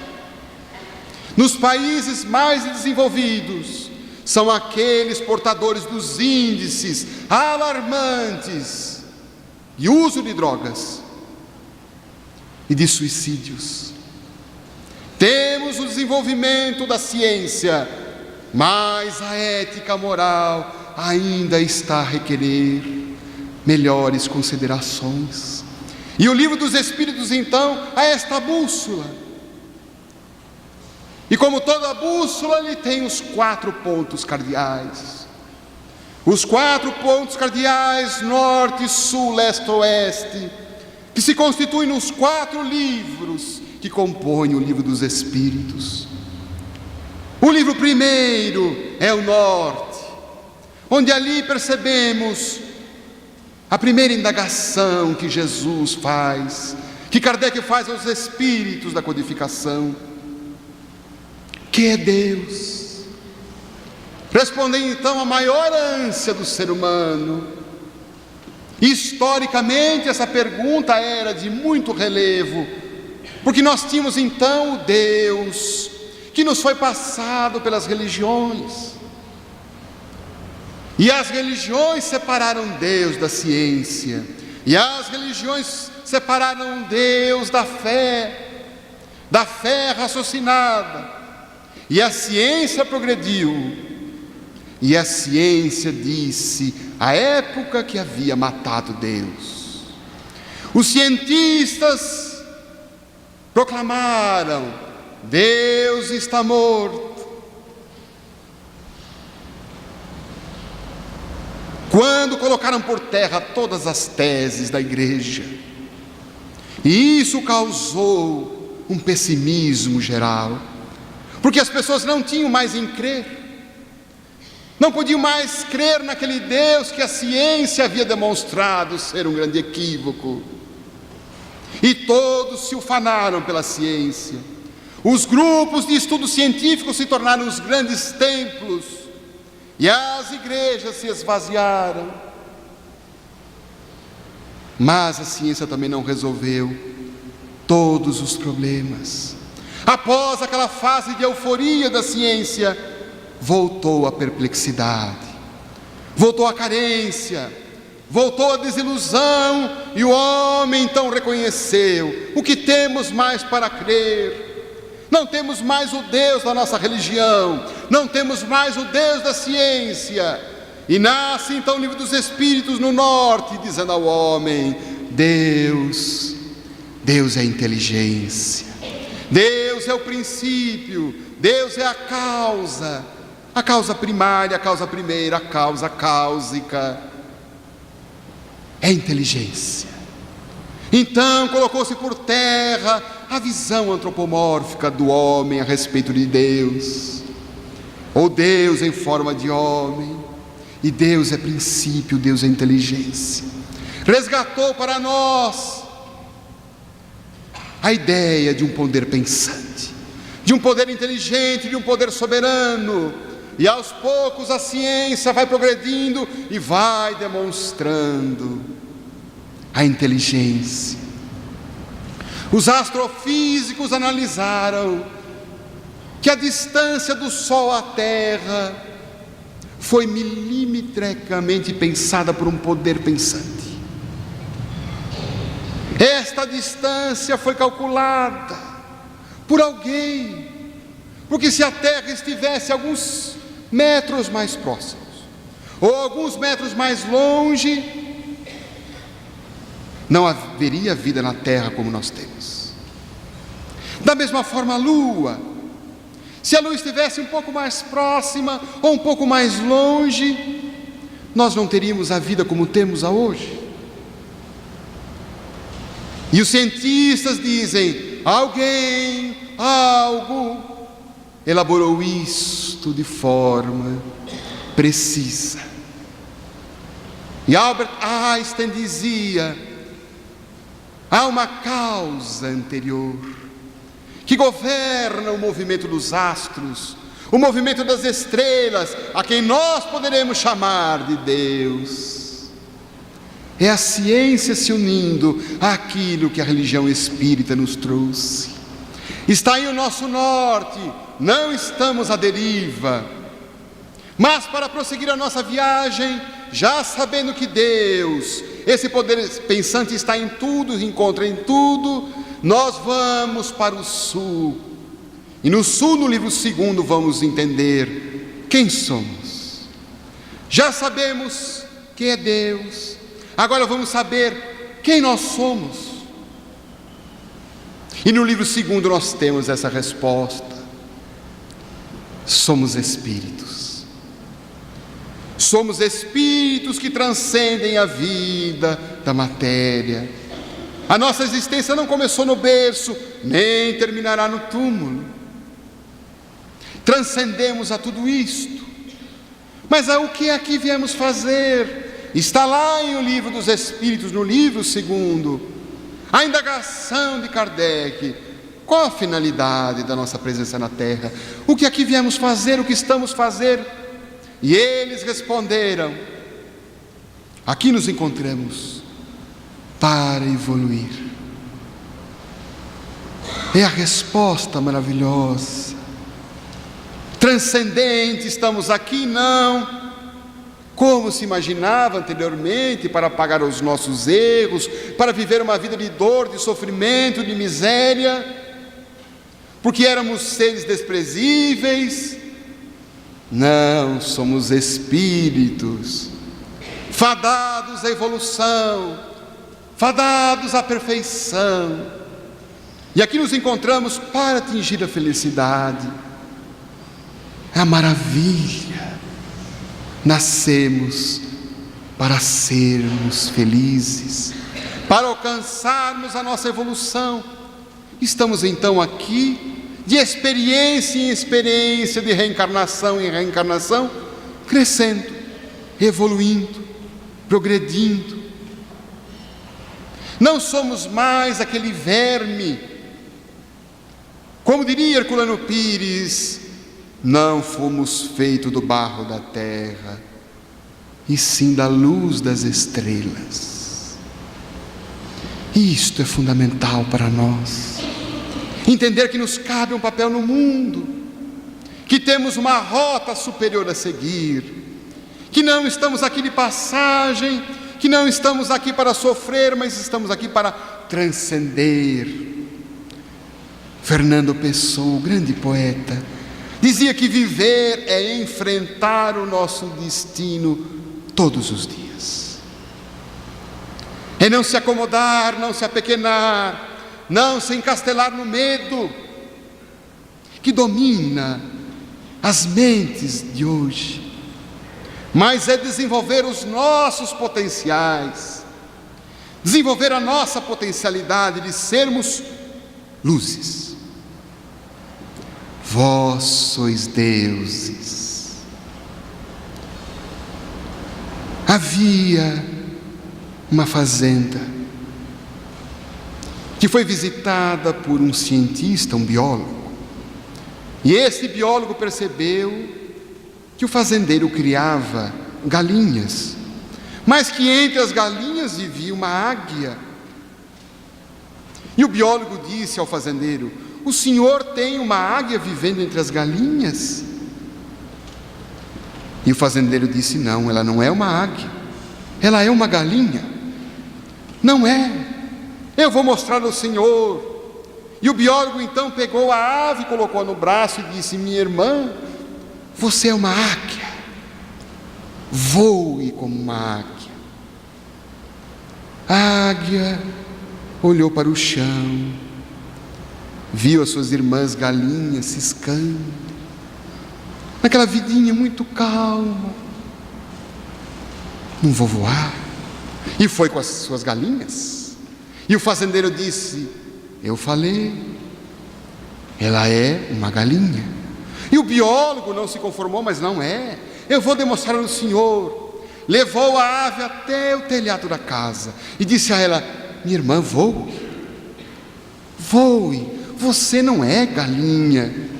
Nos países mais desenvolvidos, são aqueles portadores dos índices alarmantes de uso de drogas e de suicídios. Temos o desenvolvimento da ciência, mas a ética moral ainda está a requerer melhores considerações. E o livro dos Espíritos, então, é esta bússola. E como toda bússola, ele tem os 4 pontos cardeais. Os 4 pontos cardeais, norte, sul, leste, oeste, que se constituem nos 4 livros que compõem o livro dos Espíritos. O livro primeiro é o norte, onde ali percebemos a primeira indagação que Jesus faz, que Kardec faz aos Espíritos da codificação: que é Deus? Respondem então a maior ânsia do ser humano. Historicamente essa pergunta era de muito relevo, porque nós tínhamos então o Deus que nos foi passado pelas religiões, e as religiões separaram Deus da ciência, e as religiões separaram Deus da fé raciocinada, e a ciência progrediu, e a ciência disse a época que havia matado Deus. Os cientistas proclamaram: Deus está morto. Quando colocaram por terra todas as teses da igreja, e isso causou um pessimismo geral, porque as pessoas não tinham mais em crer, não podiam mais crer naquele Deus que a ciência havia demonstrado ser um grande equívoco, e todos se ufanaram pela ciência. Os grupos de estudo científico se tornaram os grandes templos, e as igrejas se esvaziaram. Mas a ciência também não resolveu todos os problemas. Após aquela fase de euforia da ciência, voltou a perplexidade, voltou a carência, voltou a desilusão, e o homem então reconheceu: o que temos mais para crer? Não temos mais o Deus da nossa religião, não temos mais o Deus da ciência. E nasce então o livro dos Espíritos no norte, dizendo ao homem: Deus é a inteligência, Deus é o princípio, Deus é a causa primária, a causa primeira, a causa cáusica, é a inteligência. Então colocou-se por terra a visão antropomórfica do homem a respeito de Deus, ou Deus em forma de homem, e Deus é princípio, Deus é inteligência. Resgatou para nós a ideia de um poder pensante, de um poder inteligente, de um poder soberano, e aos poucos a ciência vai progredindo e vai demonstrando a inteligência. Os astrofísicos analisaram que a distância do Sol à Terra foi milimetricamente pensada por um poder pensante. Esta distância foi calculada por alguém, porque se a Terra estivesse alguns metros mais próximos, ou alguns metros mais longe, não haveria vida na Terra como nós temos. Da mesma forma a Lua, Se a luz estivesse um pouco mais próxima ou um pouco mais longe, nós não teríamos a vida como temos a hoje. E os cientistas dizem: alguém, algo, elaborou isto de forma precisa. E Albert Einstein dizia: há uma causa anterior que governa o movimento dos astros, o movimento das estrelas, a quem nós poderemos chamar de Deus. É a ciência se unindo àquilo que a religião espírita nos trouxe. Está aí o nosso norte, não estamos à deriva. Mas para prosseguir a nossa viagem, já sabendo que Deus, esse poder pensante, está em tudo, encontra em tudo, nós vamos para o sul. E no sul, no livro 2, vamos entender quem somos. Já sabemos quem é Deus. Agora vamos saber quem nós somos. E no livro 2 nós temos essa resposta. Somos espíritos. Somos espíritos que transcendem a vida da matéria. A nossa existência não começou no berço, nem terminará no túmulo. Transcendemos a tudo isto. Mas o que aqui viemos fazer? Está lá em O Livro dos Espíritos, no livro 2, a indagação de Kardec. Qual a finalidade da nossa presença na Terra? O que aqui viemos fazer, o que estamos a fazer? E eles responderam: aqui nos encontramos para evoluir. É a resposta maravilhosa. Transcendente, estamos aqui não como se imaginava anteriormente, para pagar os nossos erros, para viver uma vida de dor, de sofrimento, de miséria, porque éramos seres desprezíveis. Não, somos espíritos, fadados à evolução, fadados à perfeição. E aqui nos encontramos para atingir a felicidade, a maravilha. Nascemos para sermos felizes, para alcançarmos a nossa evolução. Estamos então aqui, de experiência em experiência, de reencarnação em reencarnação, crescendo, evoluindo, progredindo. Não somos mais aquele verme. Como diria Herculano Pires, não fomos feitos do barro da terra, e sim da luz das estrelas. Isto é fundamental para nós. Entender que nos cabe um papel no mundo, que temos uma rota superior a seguir, que não estamos aqui de passagem, que não estamos aqui para sofrer, mas estamos aqui para transcender. Fernando Pessoa, o grande poeta, dizia que viver é enfrentar o nosso destino todos os dias. É não se acomodar, não se apequenar, não se encastelar no medo que domina as mentes de hoje, mas é desenvolver os nossos potenciais, desenvolver a nossa potencialidade de sermos luzes. Vós sois deuses. Havia uma fazenda que foi visitada por um cientista, um biólogo. E esse biólogo percebeu que o fazendeiro criava galinhas, mas que entre as galinhas vivia uma águia. E o biólogo disse ao fazendeiro: o senhor tem uma águia vivendo entre as galinhas? E o fazendeiro disse: não, ela não é uma águia, ela é uma galinha. Não é, eu vou mostrar ao senhor. E o biólogo então pegou a ave, colocou no braço e disse: minha irmã, você é uma águia, voe como uma águia. A águia olhou para o chão, viu as suas irmãs galinhas ciscando, naquela vidinha muito calma. Não vou voar. E foi com as suas galinhas. E o fazendeiro disse: eu falei, ela é uma galinha. E o biólogo não se conformou, mas não é. Eu vou demonstrar ao senhor. Levou a ave até o telhado da casa e disse a ela: minha irmã, voe, voe, você não é galinha.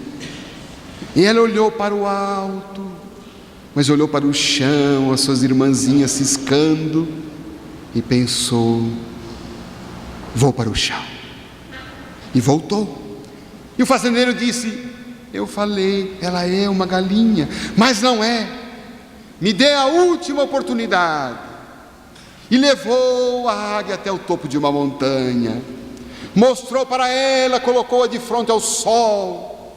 E ela olhou para o alto, mas olhou para o chão, as suas irmãzinhas ciscando, e pensou: vou para o chão. E voltou. E o fazendeiro disse: eu falei, ela é uma galinha, mas não é. Me dê a última oportunidade. E levou a águia até o topo de uma montanha, mostrou para ela, colocou-a de frente ao sol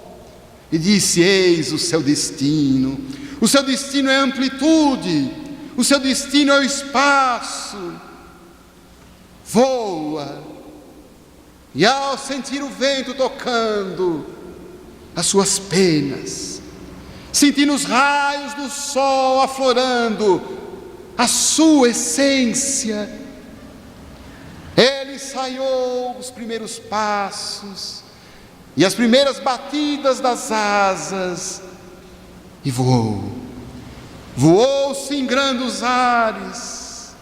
e disse: eis o seu destino. O seu destino é a amplitude, o seu destino é o espaço. Voa. E ao sentir o vento tocando as suas penas, sentindo os raios do sol aflorando a sua essência, ele ensaiou os primeiros passos e as primeiras batidas das asas e voou. Voou singrando os ares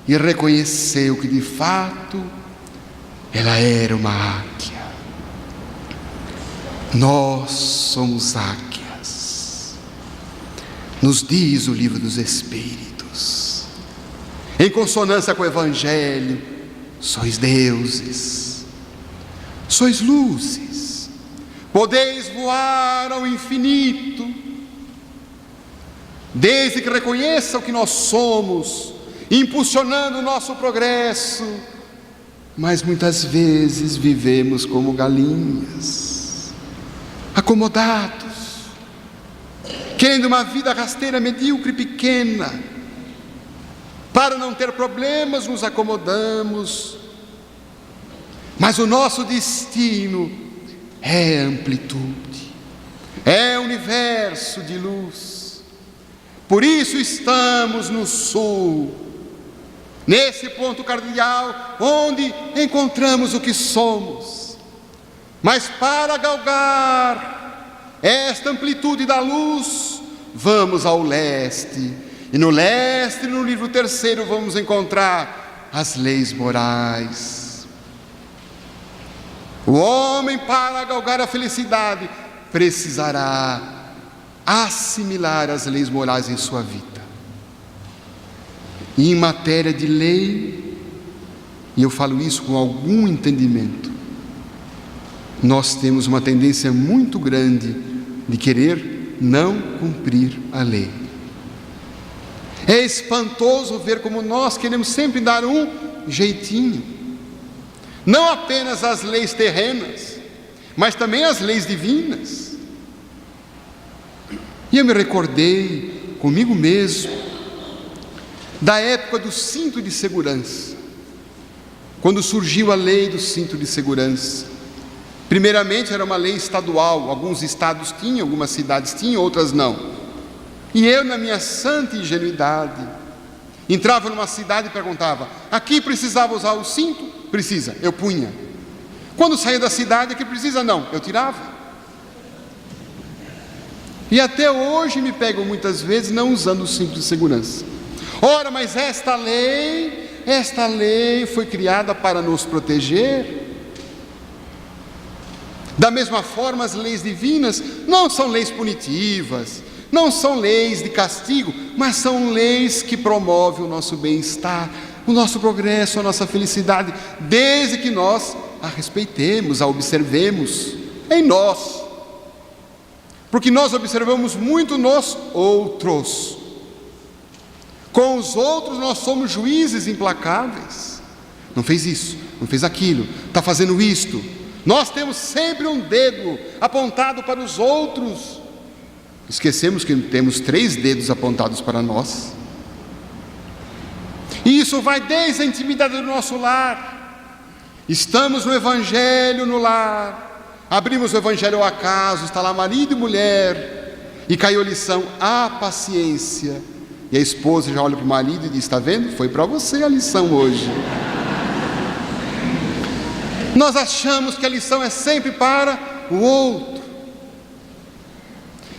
e reconheceu que de fato ela era uma águia. Nós somos águias, nos diz o livro dos Espíritos. Em consonância com o Evangelho, sois deuses, sois luzes, podeis voar ao infinito, desde que reconheça o que nós somos, impulsionando o nosso progresso. Mas muitas vezes vivemos como galinhas, acomodados, querendo uma vida rasteira, medíocre, pequena. Para não ter problemas, nos acomodamos. Mas o nosso destino é amplitude, é universo de luz. Por isso estamos no sul, nesse ponto cardeal, onde encontramos o que somos. Mas para galgar esta amplitude da luz, vamos ao leste. E no leste, no livro 3º, vamos encontrar as leis morais. O homem, para galgar a felicidade, precisará assimilar as leis morais em sua vida. E em matéria de lei, e eu falo isso com algum entendimento, nós temos uma tendência muito grande de querer não cumprir a lei. É espantoso ver como nós queremos sempre dar um jeitinho, não apenas as leis terrenas, mas também as leis divinas. E eu me recordei comigo mesmo da época do cinto de segurança, quando surgiu a lei do cinto de segurança. Primeiramente era uma lei estadual, alguns estados tinham, algumas cidades tinham, outras não. E eu, na minha santa ingenuidade, entrava numa cidade e perguntava: aqui precisava usar o cinto? Precisa, eu punha. Quando saía da cidade, aqui precisa? Não, eu tirava. E até hoje me pegam muitas vezes não usando o cinto de segurança. Ora, mas esta lei foi criada para nos proteger. Da mesma forma, as leis divinas não são leis punitivas, não são leis de castigo, mas são leis que promovem o nosso bem-estar, o nosso progresso, a nossa felicidade, desde que nós a respeitemos, a observemos em nós. Porque nós observamos muito nos outros. Com os outros nós somos juízes implacáveis. Não fez isso, não fez aquilo, está fazendo isto. Nós temos sempre um dedo apontado para os outros. Esquecemos que temos 3 dedos apontados para nós. E isso vai desde a intimidade do nosso lar. Estamos no Evangelho no lar. Abrimos o Evangelho ao acaso, está lá marido e mulher. E caiu a lição: a paciência. E a esposa já olha para o marido e diz: está vendo? Foi para você a lição hoje. Nós achamos que a lição é sempre para o outro.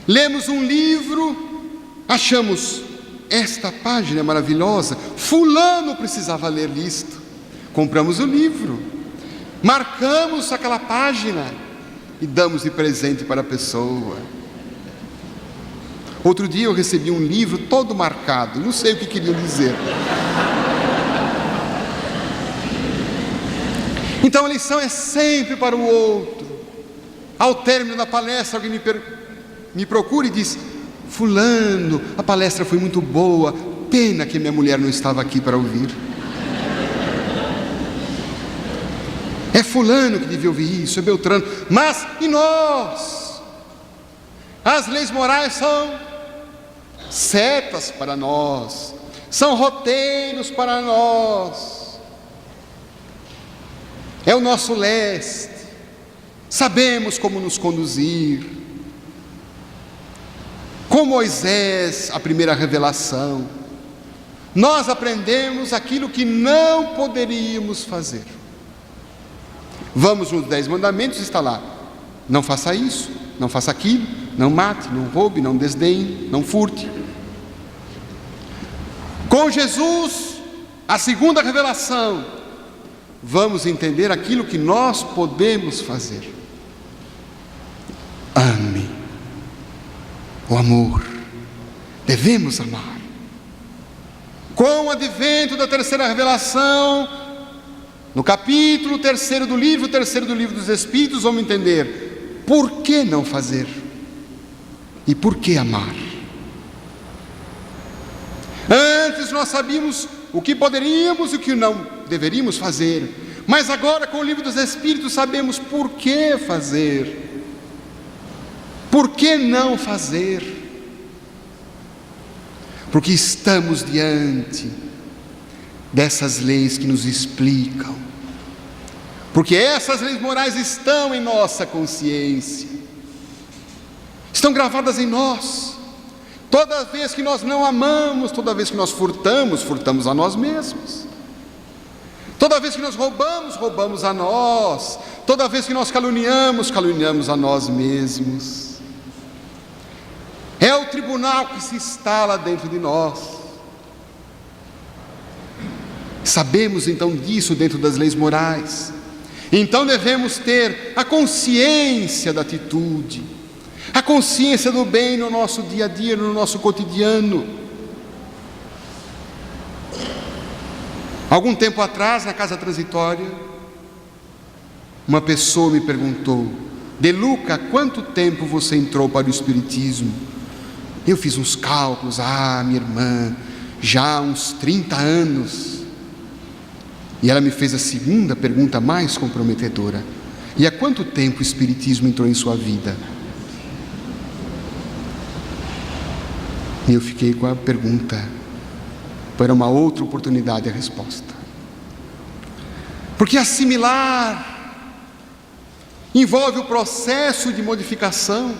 Lemos um livro, achamos: esta página é maravilhosa, fulano precisava ler isto. Compramos o livro, marcamos aquela página e damos de presente para a pessoa. Outro dia eu recebi um livro todo marcado, não sei o que queriam dizer. Então a lição é sempre para o outro. Ao término da palestra, alguém me procura e diz: fulano, a palestra foi muito boa, pena que minha mulher não estava aqui para ouvir. É fulano que devia ouvir isso, é Beltrano. Mas e nós? As leis morais são setas para nós, são roteiros para nós. É o nosso leste. Sabemos como nos conduzir. Com Moisés, a primeira revelação, nós aprendemos aquilo que não poderíamos fazer. Vamos nos 10 mandamentos, está lá: não faça isso, não faça aquilo, não mate, não roube, não desdenhe, não furte. Com Jesus, a segunda revelação, vamos entender aquilo que nós podemos fazer. Ame. O amor, devemos amar. Com o advento da terceira revelação, no capítulo 3 do livro dos Espíritos, vamos entender por que não fazer e por que amar. Antes nós sabíamos o que poderíamos e o que não deveríamos fazer, mas agora com o livro dos Espíritos sabemos por que fazer. Por que não fazer? Porque estamos diante dessas leis que nos explicam, porque essas leis morais estão em nossa consciência, estão gravadas em nós. Toda vez que nós não amamos, toda vez que nós furtamos a nós mesmos. Toda vez que nós roubamos a nós. Toda vez que nós caluniamos a nós mesmos. É o tribunal que se instala dentro de nós. Sabemos então disso dentro das leis morais. Então devemos ter a consciência da atitude, a consciência do bem no nosso dia a dia, no nosso cotidiano. Algum tempo atrás, na casa transitória, uma pessoa me perguntou: De Luca, há quanto tempo você entrou para o Espiritismo? Eu fiz uns cálculos: minha irmã, já há uns 30 anos. E ela me fez a segunda pergunta mais comprometedora: e há quanto tempo o Espiritismo entrou em sua vida? E eu fiquei com a pergunta, para uma outra oportunidade a resposta. Porque assimilar envolve o processo de modificação.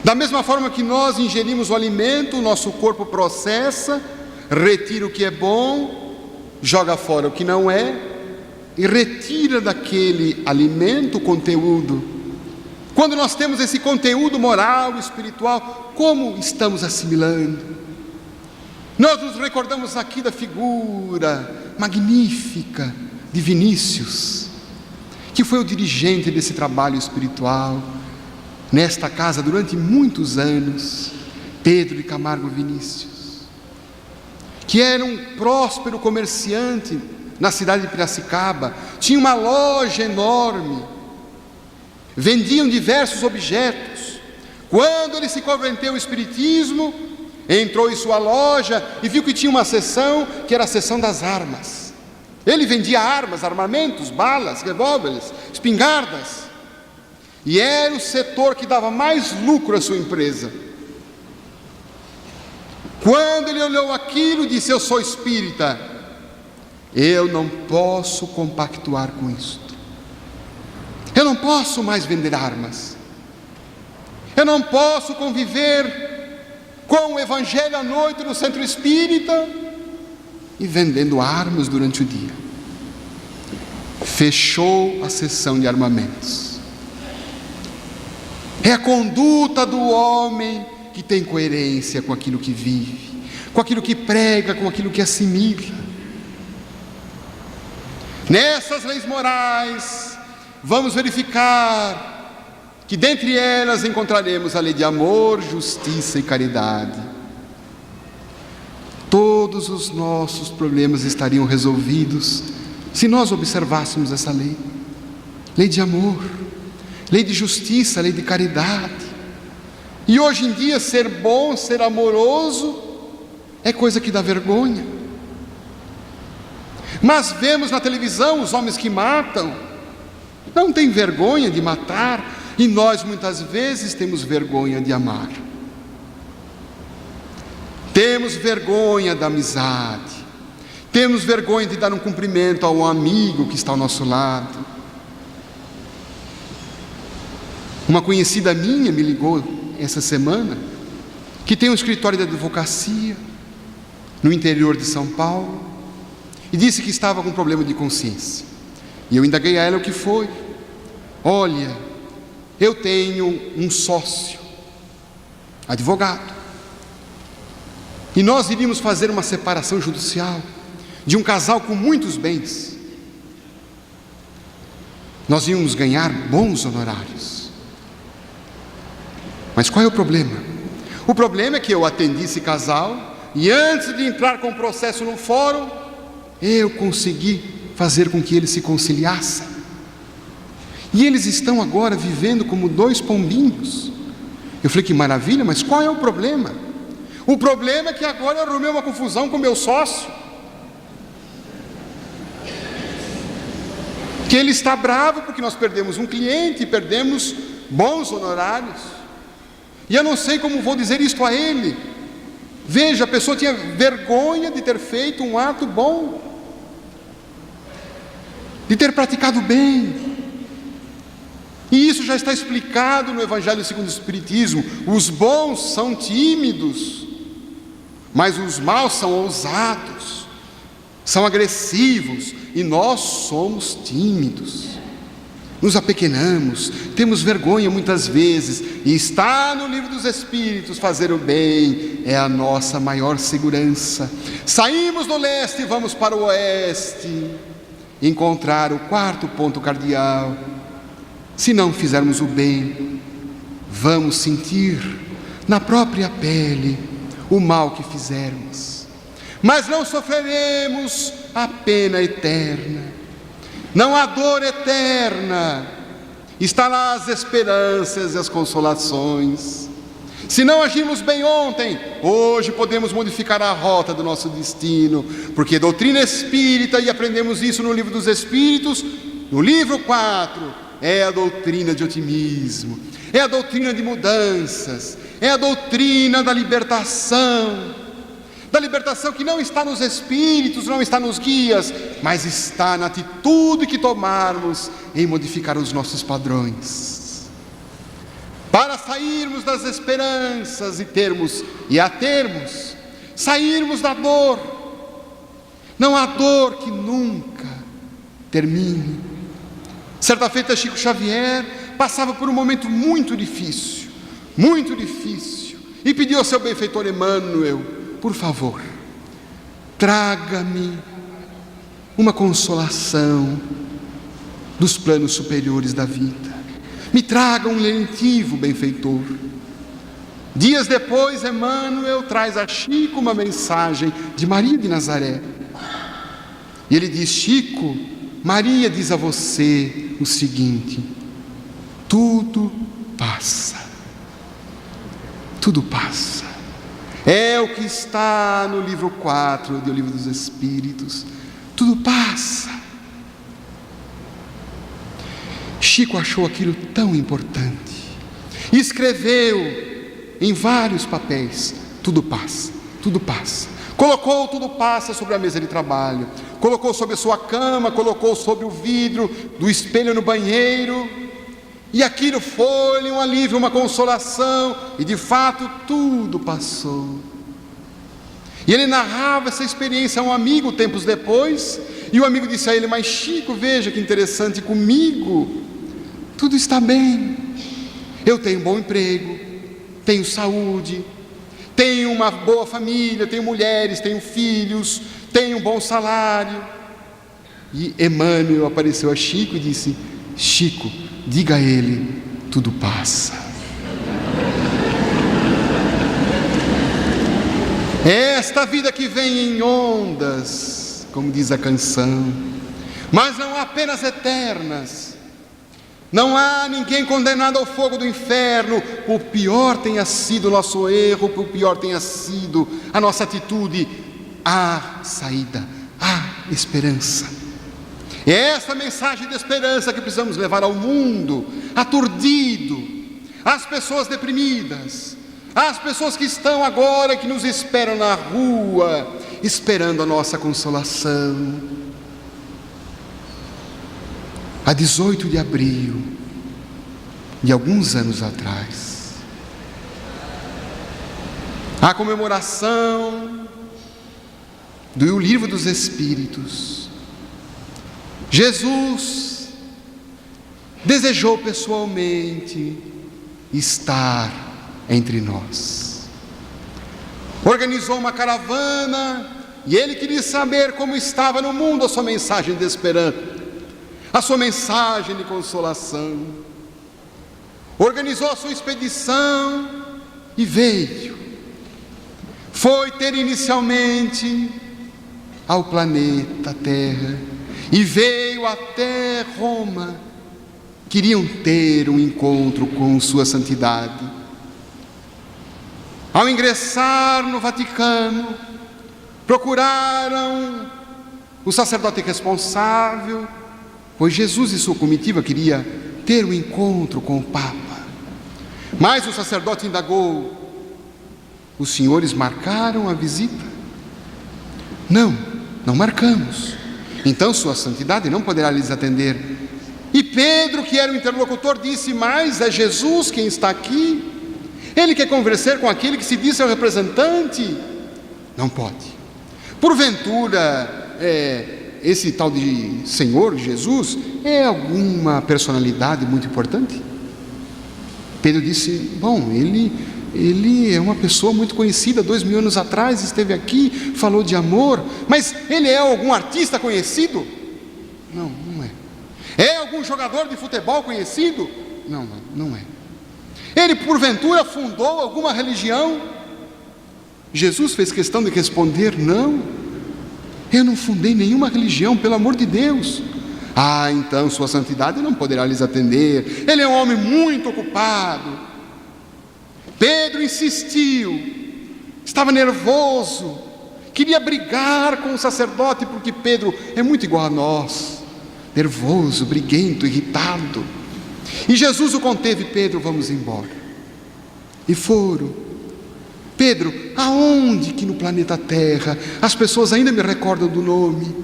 Da mesma forma que nós ingerimos o alimento, o nosso corpo processa, retira o que é bom, joga fora o que não é, e retira daquele alimento o conteúdo. Quando nós temos esse conteúdo moral, espiritual, como estamos assimilando? Nós nos recordamos aqui da figura magnífica de Vinícius, que foi o dirigente desse trabalho espiritual nesta casa durante muitos anos, Pedro de Camargo Vinícius, que era um próspero comerciante na cidade de Piracicaba, tinha uma loja enorme, vendiam diversos objetos. Quando ele se converteu ao Espiritismo, entrou em sua loja e viu que tinha uma seção que era a seção das armas. Ele vendia armas, armamentos, balas, revólveres, espingardas, e era o setor que dava mais lucro à sua empresa. Quando ele olhou aquilo, disse: eu sou espírita, eu não posso compactuar com isto. Eu não posso mais vender armas. Eu não posso conviver com o Evangelho à noite no centro espírita e vendendo armas durante o dia. Fechou a sessão de armamentos. É a conduta do homem que tem coerência com aquilo que vive, com aquilo que prega, com aquilo que assimila. Nessas leis morais, vamos verificar que dentre elas encontraremos a lei de amor, justiça e caridade. Todos os nossos problemas estariam resolvidos se nós observássemos essa lei. Lei de amor, lei de justiça, lei de caridade. E hoje em dia ser bom, ser amoroso é coisa que dá vergonha. Mas vemos na televisão os homens que matam, não tem vergonha de matar, e nós muitas vezes temos vergonha de amar. Temos vergonha da amizade, temos vergonha de dar um cumprimento a um amigo que está ao nosso lado. Uma conhecida minha me ligou essa semana, que tem um escritório de advocacia no interior de São Paulo, e disse que estava com problema de consciência. E eu indaguei a ela o que foi. Olha, eu tenho um sócio, advogado, e nós iríamos fazer uma separação judicial de um casal com muitos bens. Nós íamos ganhar bons honorários. Mas qual é o problema? O problema é que eu atendi esse casal, e antes de entrar com o processo no fórum, eu consegui fazer com que eles se conciliassem. E eles estão agora vivendo como dois pombinhos. Eu falei, que maravilha, mas qual é o problema? O problema é que agora eu arrumei uma confusão com meu sócio, que ele está bravo porque nós perdemos um cliente, perdemos bons honorários, e eu não sei como vou dizer isto a ele. Veja, a pessoa tinha vergonha de ter feito um ato bom, de ter praticado bem. E isso já está explicado no Evangelho segundo o Espiritismo. Os bons são tímidos, mas os maus são ousados, são agressivos, e nós somos tímidos, nos apequenamos, temos vergonha muitas vezes, e está no livro dos Espíritos, fazer o bem é a nossa maior segurança. Saímos do leste e vamos para o oeste, encontrar o quarto ponto cardeal. Se não fizermos o bem, vamos sentir na própria pele o mal que fizermos, mas não sofreremos a pena eterna. Não há dor eterna, está lá as esperanças e as consolações. Se não agirmos bem ontem, hoje podemos modificar a rota do nosso destino, porque a doutrina espírita, e aprendemos isso no livro dos Espíritos, no livro 4, é a doutrina de otimismo, é a doutrina de mudanças, é a doutrina da libertação que não está nos Espíritos, não está nos guias, mas está na atitude que tomarmos em modificar os nossos padrões, para sairmos das esperanças sairmos da dor. Não há dor que nunca termine. Certa feita, Chico Xavier passava por um momento muito difícil, e pediu ao seu benfeitor Emmanuel: por favor, traga-me uma consolação dos planos superiores da vida. Me traga um lentivo, benfeitor. Dias depois, Emmanuel traz a Chico uma mensagem de Maria de Nazaré. E ele diz: Chico, Maria diz a você o seguinte: tudo passa. Tudo passa. É o que está no livro 4 do Livro dos Espíritos. Tudo passa. Chico achou aquilo tão importante e escreveu em vários papéis: tudo passa, tudo passa. Colocou tudo passa sobre a mesa de trabalho, colocou sobre a sua cama, colocou sobre o vidro do espelho no banheiro, E aquilo foi-lhe um alívio, uma consolação, e de fato tudo passou. E ele narrava essa experiência a um amigo tempos depois, e o amigo disse a ele: mas Chico, veja que interessante, comigo tudo está bem. Eu tenho um bom emprego, tenho saúde, tenho uma boa família, tenho mulheres, tenho filhos, tenho um bom salário. E Emmanuel apareceu a Chico e disse: Chico, diga a ele, tudo passa. É esta vida que vem em ondas, como diz a canção, mas não apenas eternas. Não há ninguém condenado ao fogo do inferno, por pior tenha sido o nosso erro, por pior tenha sido a nossa atitude. Há saída, há esperança. É essa mensagem de esperança que precisamos levar ao mundo aturdido, às pessoas deprimidas, às pessoas que estão agora, que nos esperam na rua, esperando a nossa consolação. A 18 de abril de alguns anos atrás, a comemoração do Livro dos Espíritos, Jesus desejou pessoalmente estar entre nós. Organizou uma caravana e ele queria saber como estava no mundo a sua mensagem de esperança, a sua mensagem de consolação. Organizou a sua expedição e veio. Foi ter inicialmente ao planeta Terra e veio até Roma. Queriam ter um encontro com sua santidade. Ao ingressar no Vaticano, procuraram o sacerdote responsável, pois Jesus e sua comitiva queria ter um encontro com o Papa. Mas o sacerdote indagou: os senhores marcaram a visita? Não, não marcamos. Então sua santidade não poderá lhes atender. E Pedro, que era o interlocutor, disse: mas é Jesus quem está aqui. Ele quer conversar com aquele que se diz seu representante. Não pode. Porventura, esse tal de Senhor Jesus é alguma personalidade muito importante? Pedro disse: bom, ele é uma pessoa muito conhecida, 2000 anos atrás esteve aqui, falou de amor, mas ele é algum artista conhecido? Não, não é. É algum jogador de futebol conhecido? Não, não é. Ele porventura fundou alguma religião? Jesus fez questão de responder: não, eu não fundei nenhuma religião, pelo amor de Deus. Ah, então sua santidade não poderá lhes atender, ele é um homem muito ocupado. Pedro insistiu, estava nervoso, queria brigar com o sacerdote, porque Pedro é muito igual a nós, nervoso, briguento, irritado. E Jesus o conteve: Pedro, vamos embora. E foram. Pedro, aonde que no planeta Terra as pessoas ainda me recordam do nome?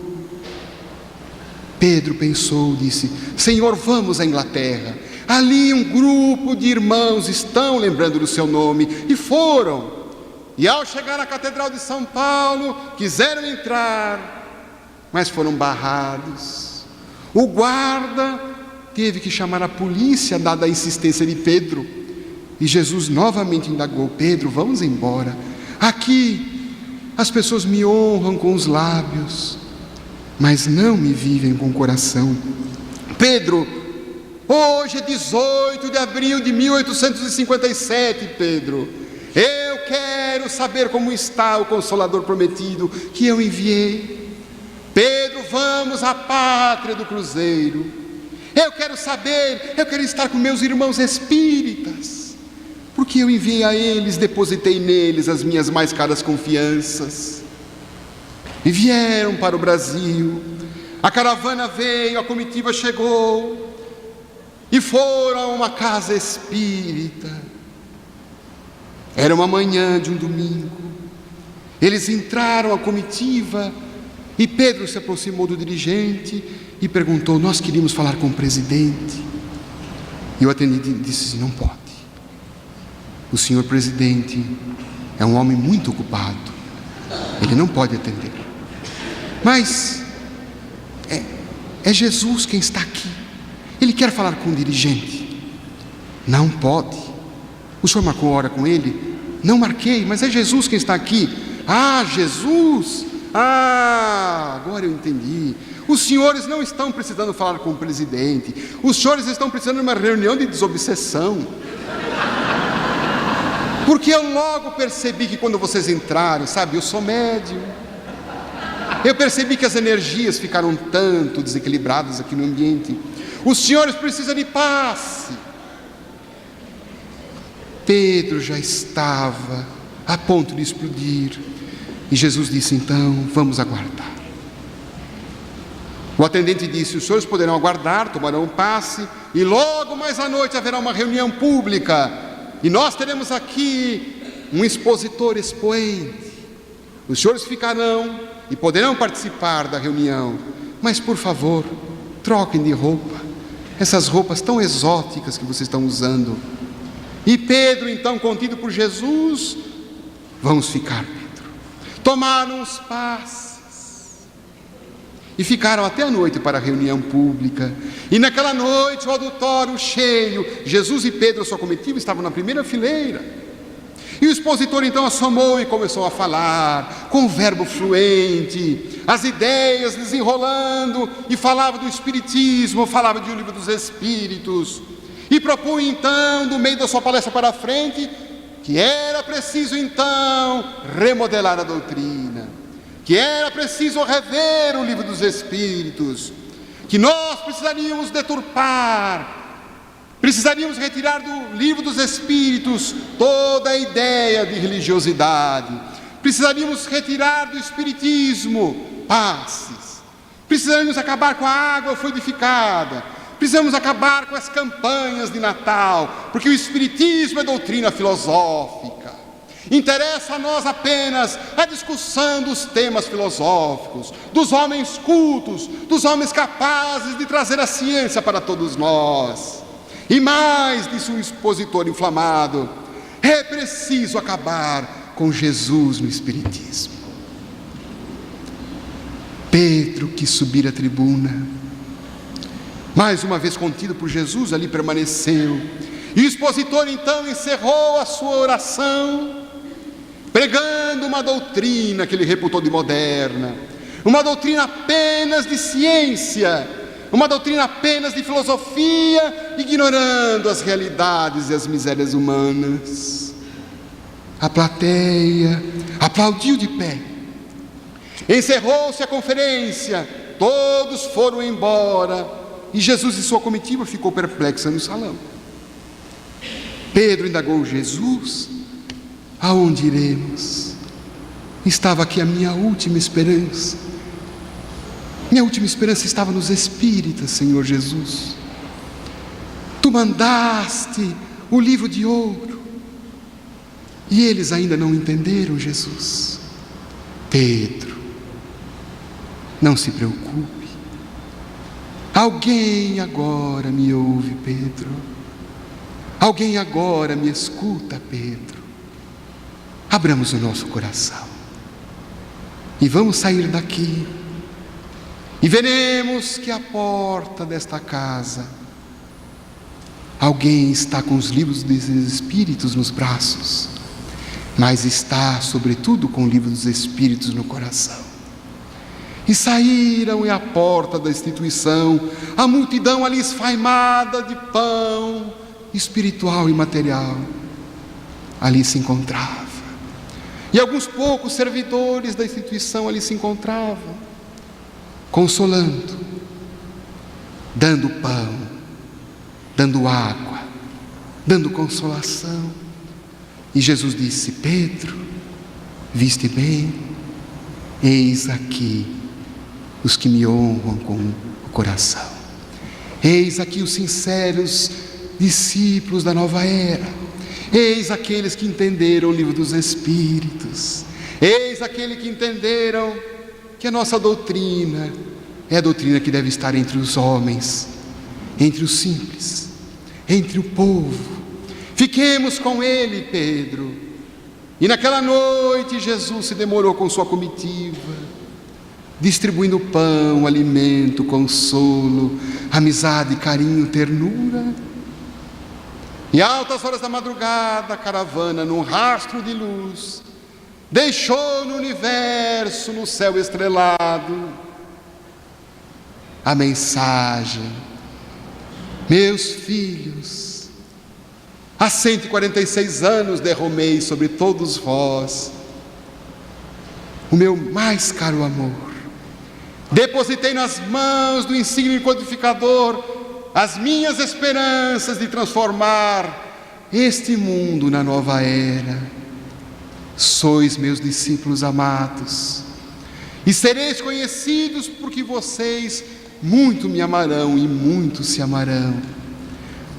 Pedro pensou, disse: Senhor, vamos à Inglaterra. Ali um grupo de irmãos estão lembrando do seu nome. E foram. E ao chegar à Catedral de São Paulo, quiseram entrar, mas foram barrados. O guarda teve que chamar a polícia, dada a insistência de Pedro. E Jesus novamente indagou: Pedro, vamos embora. Aqui as pessoas me honram com os lábios, mas não me vivem com o coração. Pedro, hoje é 18 de abril de 1857, Pedro. Eu quero saber como está o Consolador prometido que eu enviei. Pedro, vamos à pátria do Cruzeiro. Eu quero saber, eu quero estar com meus irmãos espíritas, porque eu enviei a eles, depositei neles as minhas mais caras confianças. E vieram para o Brasil. A caravana veio, a comitiva chegou, e foram a uma casa espírita. Era uma manhã de um domingo. Eles entraram, a comitiva, e Pedro se aproximou do dirigente e perguntou: nós queríamos falar com o presidente. E o atendente disse assim: não pode. O senhor presidente é um homem muito ocupado, ele não pode atender. Mas é Jesus quem está aqui, ele quer falar com o dirigente. Não pode. O senhor marcou hora com ele? Não marquei, mas é Jesus quem está aqui. Ah, Jesus! Ah, agora eu entendi. Os senhores não estão precisando falar com o presidente, os senhores estão precisando de uma reunião de desobsessão. Porque eu logo percebi que quando vocês entraram, sabe, eu sou médium, eu percebi que as energias ficaram um tanto desequilibradas aqui no ambiente. Os senhores precisam de passe. Pedro já estava a ponto de explodir. E Jesus disse: então, vamos aguardar. O atendente disse: os senhores poderão aguardar, tomarão um passe, e logo mais à noite haverá uma reunião pública, e nós teremos aqui um expositor expoente. Os senhores ficarão e poderão participar da reunião, mas por favor, troquem de roupa, essas roupas tão exóticas que vocês estão usando. E Pedro, então, contido por Jesus: vamos ficar, Pedro. Tomaram os passes e ficaram até a noite para a reunião pública. E naquela noite o auditório cheio, Jesus e Pedro, sua comitiva, estavam na primeira fileira. E o expositor então assomou e começou a falar com um verbo fluente, as ideias desenrolando, e falava do Espiritismo, falava de O Livro dos Espíritos, e propunha então, no meio da sua palestra para a frente, que era preciso então remodelar a doutrina, que era preciso rever o Livro dos Espíritos, que nós precisaríamos deturpar, precisaríamos retirar do Livro dos Espíritos toda a ideia de religiosidade, precisaríamos retirar do Espiritismo passes, precisaríamos acabar com a água fluidificada, precisamos acabar com as campanhas de Natal, porque o Espiritismo é doutrina filosófica. Interessa a nós apenas a discussão dos temas filosóficos, dos homens cultos, dos homens capazes de trazer a ciência para todos nós. E mais, disse um expositor inflamado, é preciso acabar com Jesus no Espiritismo. Pedro quis subir à tribuna, mais uma vez contido por Jesus, ali permaneceu. E o expositor então encerrou a sua oração, pregando uma doutrina que ele reputou de moderna, uma doutrina apenas de ciência, uma doutrina apenas de filosofia, ignorando as realidades e as misérias humanas. A plateia aplaudiu de pé. Encerrou-se a conferência, todos foram embora, e Jesus e sua comitiva ficou perplexa no salão. Pedro indagou: Jesus, aonde iremos? Estava aqui a minha última esperança. Minha última esperança estava nos Espíritas, Senhor Jesus. Tu mandaste o livro de ouro, e eles ainda não entenderam, Jesus. Pedro, não se preocupe. Alguém agora me ouve, Pedro. Alguém agora me escuta, Pedro. Abramos o nosso coração e vamos sair daqui, e veremos que à porta desta casa alguém está com os livros dos Espíritos nos braços, mas está sobretudo com o livro dos Espíritos no coração. E saíram, e à porta da instituição a multidão ali esfaimada de pão espiritual e material ali se encontrava, e alguns poucos servidores da instituição ali se encontravam, consolando, dando pão, dando água, dando consolação. E Jesus disse: Pedro, viste bem? Eis aqui os que me honram com o coração. Eis aqui os sinceros discípulos da nova era. Eis aqueles que entenderam o livro dos Espíritos. Eis aqueles que entenderam que a nossa doutrina é a doutrina que deve estar entre os homens, entre os simples, entre o povo. Fiquemos com ele, Pedro. E naquela noite Jesus se demorou com sua comitiva, distribuindo pão, alimento, consolo, amizade, carinho, ternura. Em altas horas da madrugada, a caravana, num rastro de luz, deixou no universo, no céu estrelado, a mensagem: meus filhos, há 146 anos derramei sobre todos vós o meu mais caro amor. Depositei nas mãos do insigne codificador as minhas esperanças de transformar este mundo na nova era. Sois meus discípulos amados, e sereis conhecidos porque vocês muito me amarão e muito se amarão.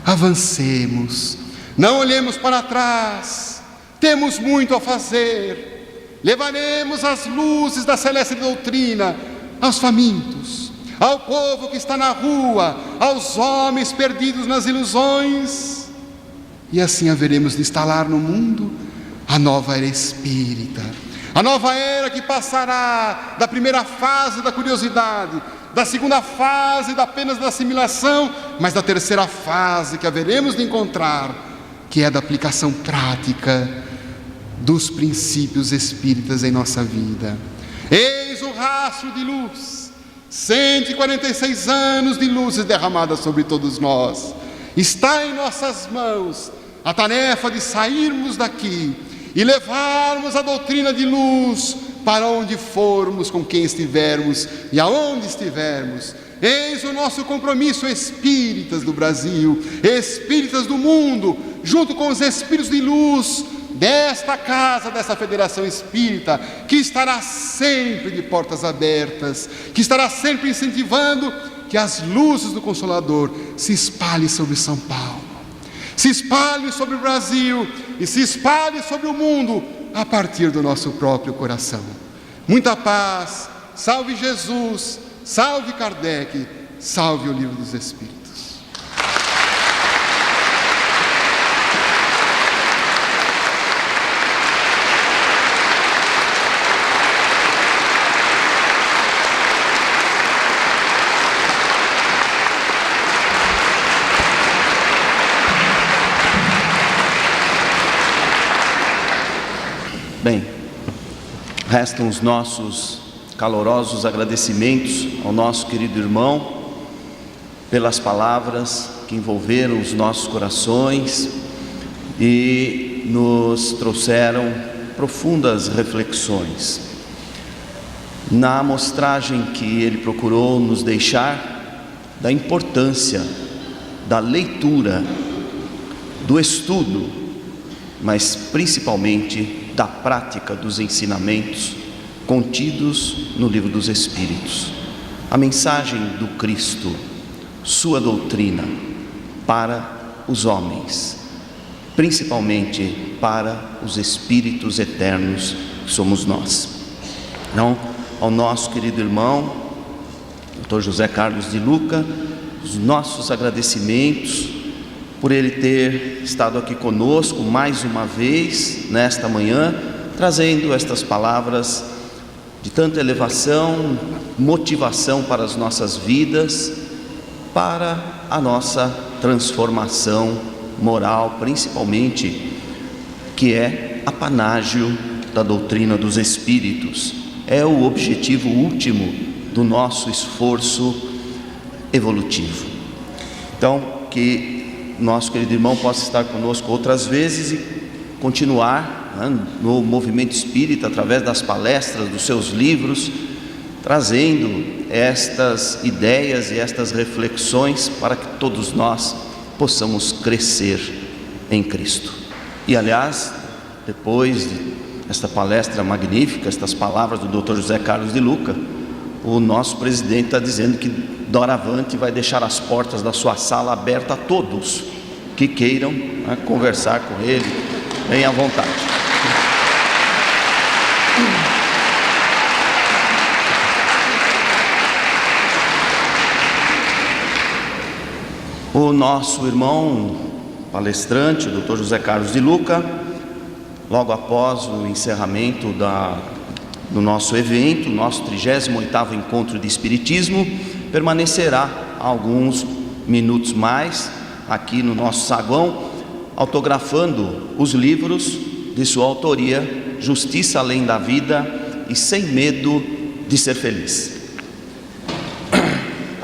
Avancemos, não olhemos para trás, temos muito a fazer. Levaremos as luzes da celeste doutrina aos famintos, ao povo que está na rua, aos homens perdidos nas ilusões, e assim haveremos de instalar no mundo a nova era espírita, a nova era que passará da primeira fase da curiosidade, da segunda fase apenas da assimilação, mas da terceira fase que haveremos de encontrar, que é da aplicação prática dos princípios espíritas em nossa vida. Eis o rastro de luz, 146 anos de luzes derramadas sobre todos nós. Está em nossas mãos a tarefa de sairmos daqui e levarmos a doutrina de luz para onde formos, com quem estivermos e aonde estivermos. Eis o nosso compromisso, espíritas do Brasil, espíritas do mundo, junto com os espíritos de luz desta casa, dessa federação espírita, que estará sempre de portas abertas, que estará sempre incentivando que as luzes do Consolador se espalhem sobre São Paulo, se espalhem sobre o Brasil e se espalhem sobre o mundo a partir do nosso próprio coração. Muita paz, salve Jesus, salve Kardec, salve o Livro dos Espíritos. Bem, restam os nossos calorosos agradecimentos ao nosso querido irmão pelas palavras que envolveram os nossos corações e nos trouxeram profundas reflexões. Na amostragem que ele procurou nos deixar da importância da leitura, do estudo, mas principalmente da prática dos ensinamentos contidos no Livro dos Espíritos. A mensagem do Cristo, sua doutrina para os homens, principalmente para os espíritos eternos que somos nós. Então, ao nosso querido irmão, Dr. José Carlos de Luca, os nossos agradecimentos por ele ter estado aqui conosco mais uma vez nesta manhã, trazendo estas palavras de tanta elevação, motivação para as nossas vidas, para a nossa transformação moral, principalmente, que é a panágio da doutrina dos Espíritos, é o objetivo último do nosso esforço evolutivo. Então, que nosso querido irmão possa estar conosco outras vezes e continuar no movimento espírita, através das palestras, dos seus livros, trazendo estas ideias e estas reflexões para que todos nós possamos crescer em Cristo. E aliás, depois desta palestra magnífica, estas palavras do Dr. José Carlos de Luca, o nosso presidente está dizendo que doravante vai deixar as portas da sua sala abertas a todos que queiram conversar com ele, bem à vontade. O nosso irmão palestrante, o Dr. José Carlos de Luca, logo após o encerramento do nosso evento, nosso 38º Encontro de Espiritismo, permanecerá alguns minutos mais aqui no nosso saguão, autografando os livros de sua autoria, Justiça Além da Vida e Sem Medo de Ser Feliz.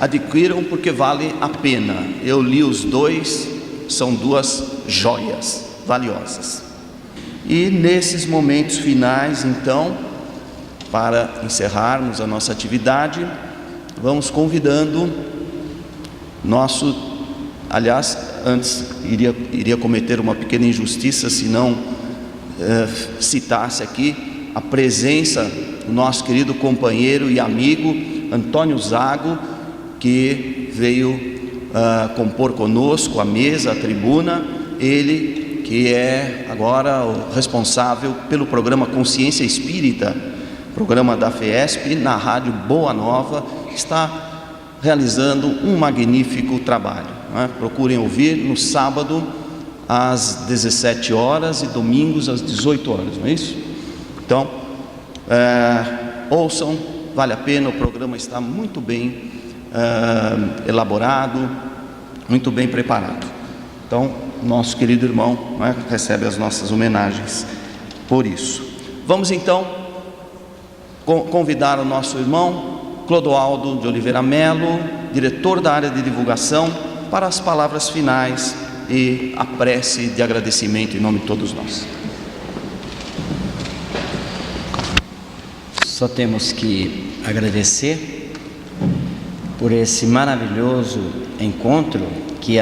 Adquiram porque vale a pena. Eu li os dois, são duas joias valiosas. E nesses momentos finais, então, para encerrarmos a nossa atividade, vamos convidando aliás, antes iria cometer uma pequena injustiça se não citasse aqui a presença do nosso querido companheiro e amigo Antônio Zago, que veio compor conosco a mesa, a tribuna. Ele que é agora o responsável pelo programa Consciência Espírita, programa da FESP, na rádio Boa Nova, está realizando um magnífico trabalho, né? Procurem ouvir no sábado às 17 horas e domingos às 18 horas, não é isso? Então, ouçam, vale a pena, o programa está muito bem elaborado, muito bem preparado. Então, nosso querido irmão, né, recebe as nossas homenagens por isso. Vamos então convidar o nosso irmão Clodoaldo de Oliveira Melo, diretor da área de divulgação, para as palavras finais e a prece de agradecimento em nome de todos nós. Só temos que agradecer por esse maravilhoso encontro que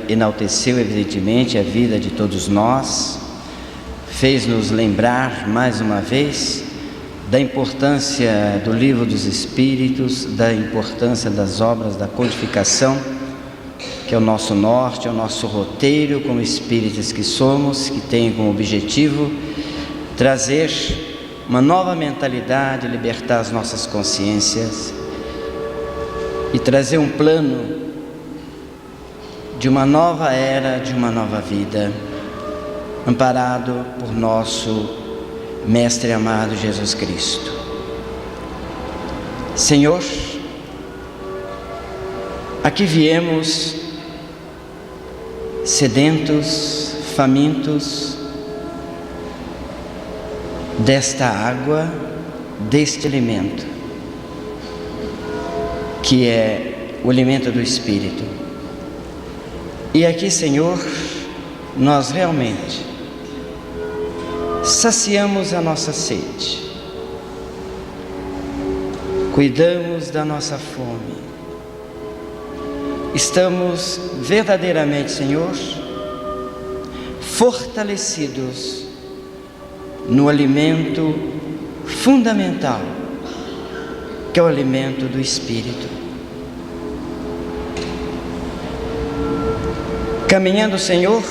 enalteceu evidentemente a vida de todos nós, fez-nos lembrar mais uma vez da importância do Livro dos Espíritos, da importância das obras da codificação, que é o nosso norte, é o nosso roteiro como espíritas que somos, que tem como objetivo trazer uma nova mentalidade, libertar as nossas consciências e trazer um plano de uma nova era, de uma nova vida, amparado por nosso Mestre amado Jesus Cristo. Senhor, aqui viemos sedentos, famintos desta água, deste alimento, que é o alimento do Espírito. E aqui, Senhor, nós realmente saciamos a nossa sede, cuidamos da nossa fome, estamos verdadeiramente, Senhor, fortalecidos no alimento fundamental, que é o alimento do Espírito. Caminhando, Senhor,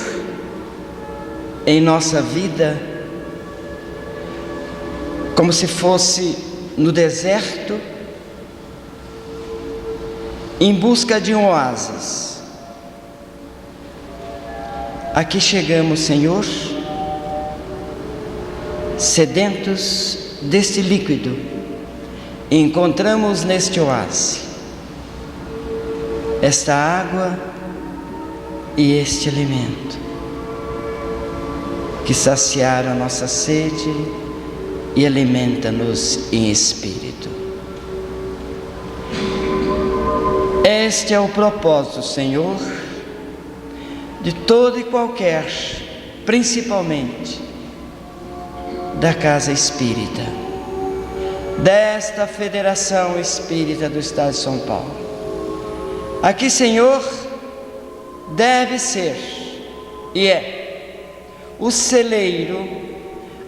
em nossa vida, como se fosse no deserto, em busca de um oásis. Aqui chegamos, Senhor, sedentos deste líquido, e encontramos neste oásis esta água e este alimento, que saciaram a nossa sede e alimenta-nos em espírito. Este é o propósito, Senhor, de todo e qualquer, principalmente da Casa Espírita, desta Federação Espírita do Estado de São Paulo. Aqui, Senhor, deve ser e é o celeiro,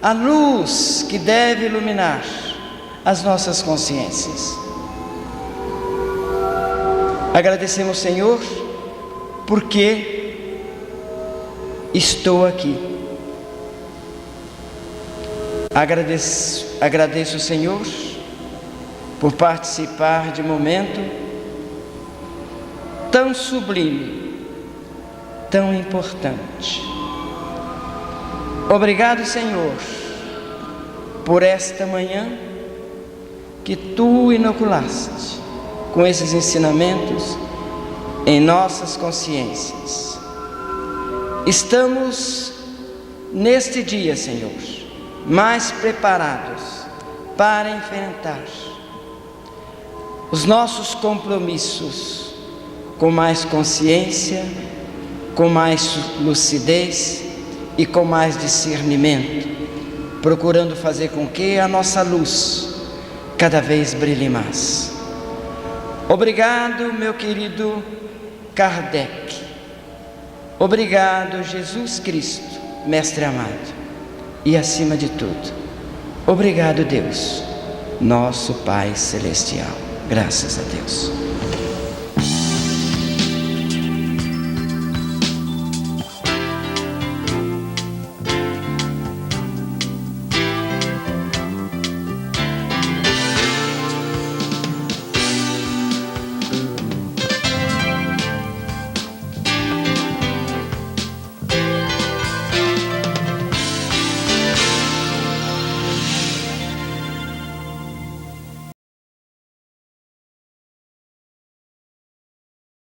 a luz que deve iluminar as nossas consciências. Agradecemos, Senhor, porque estou aqui. Agradeço, Senhor, por participar de um momento tão sublime, tão importante. Obrigado, Senhor, por esta manhã que Tu inoculaste com esses ensinamentos em nossas consciências. Estamos neste dia, Senhor, mais preparados para enfrentar os nossos compromissos com mais consciência, com mais lucidez e com mais discernimento, procurando fazer com que a nossa luz cada vez brilhe mais. Obrigado, meu querido Kardec. Obrigado, Jesus Cristo, Mestre amado. E acima de tudo, obrigado, Deus, nosso Pai Celestial. Graças a Deus.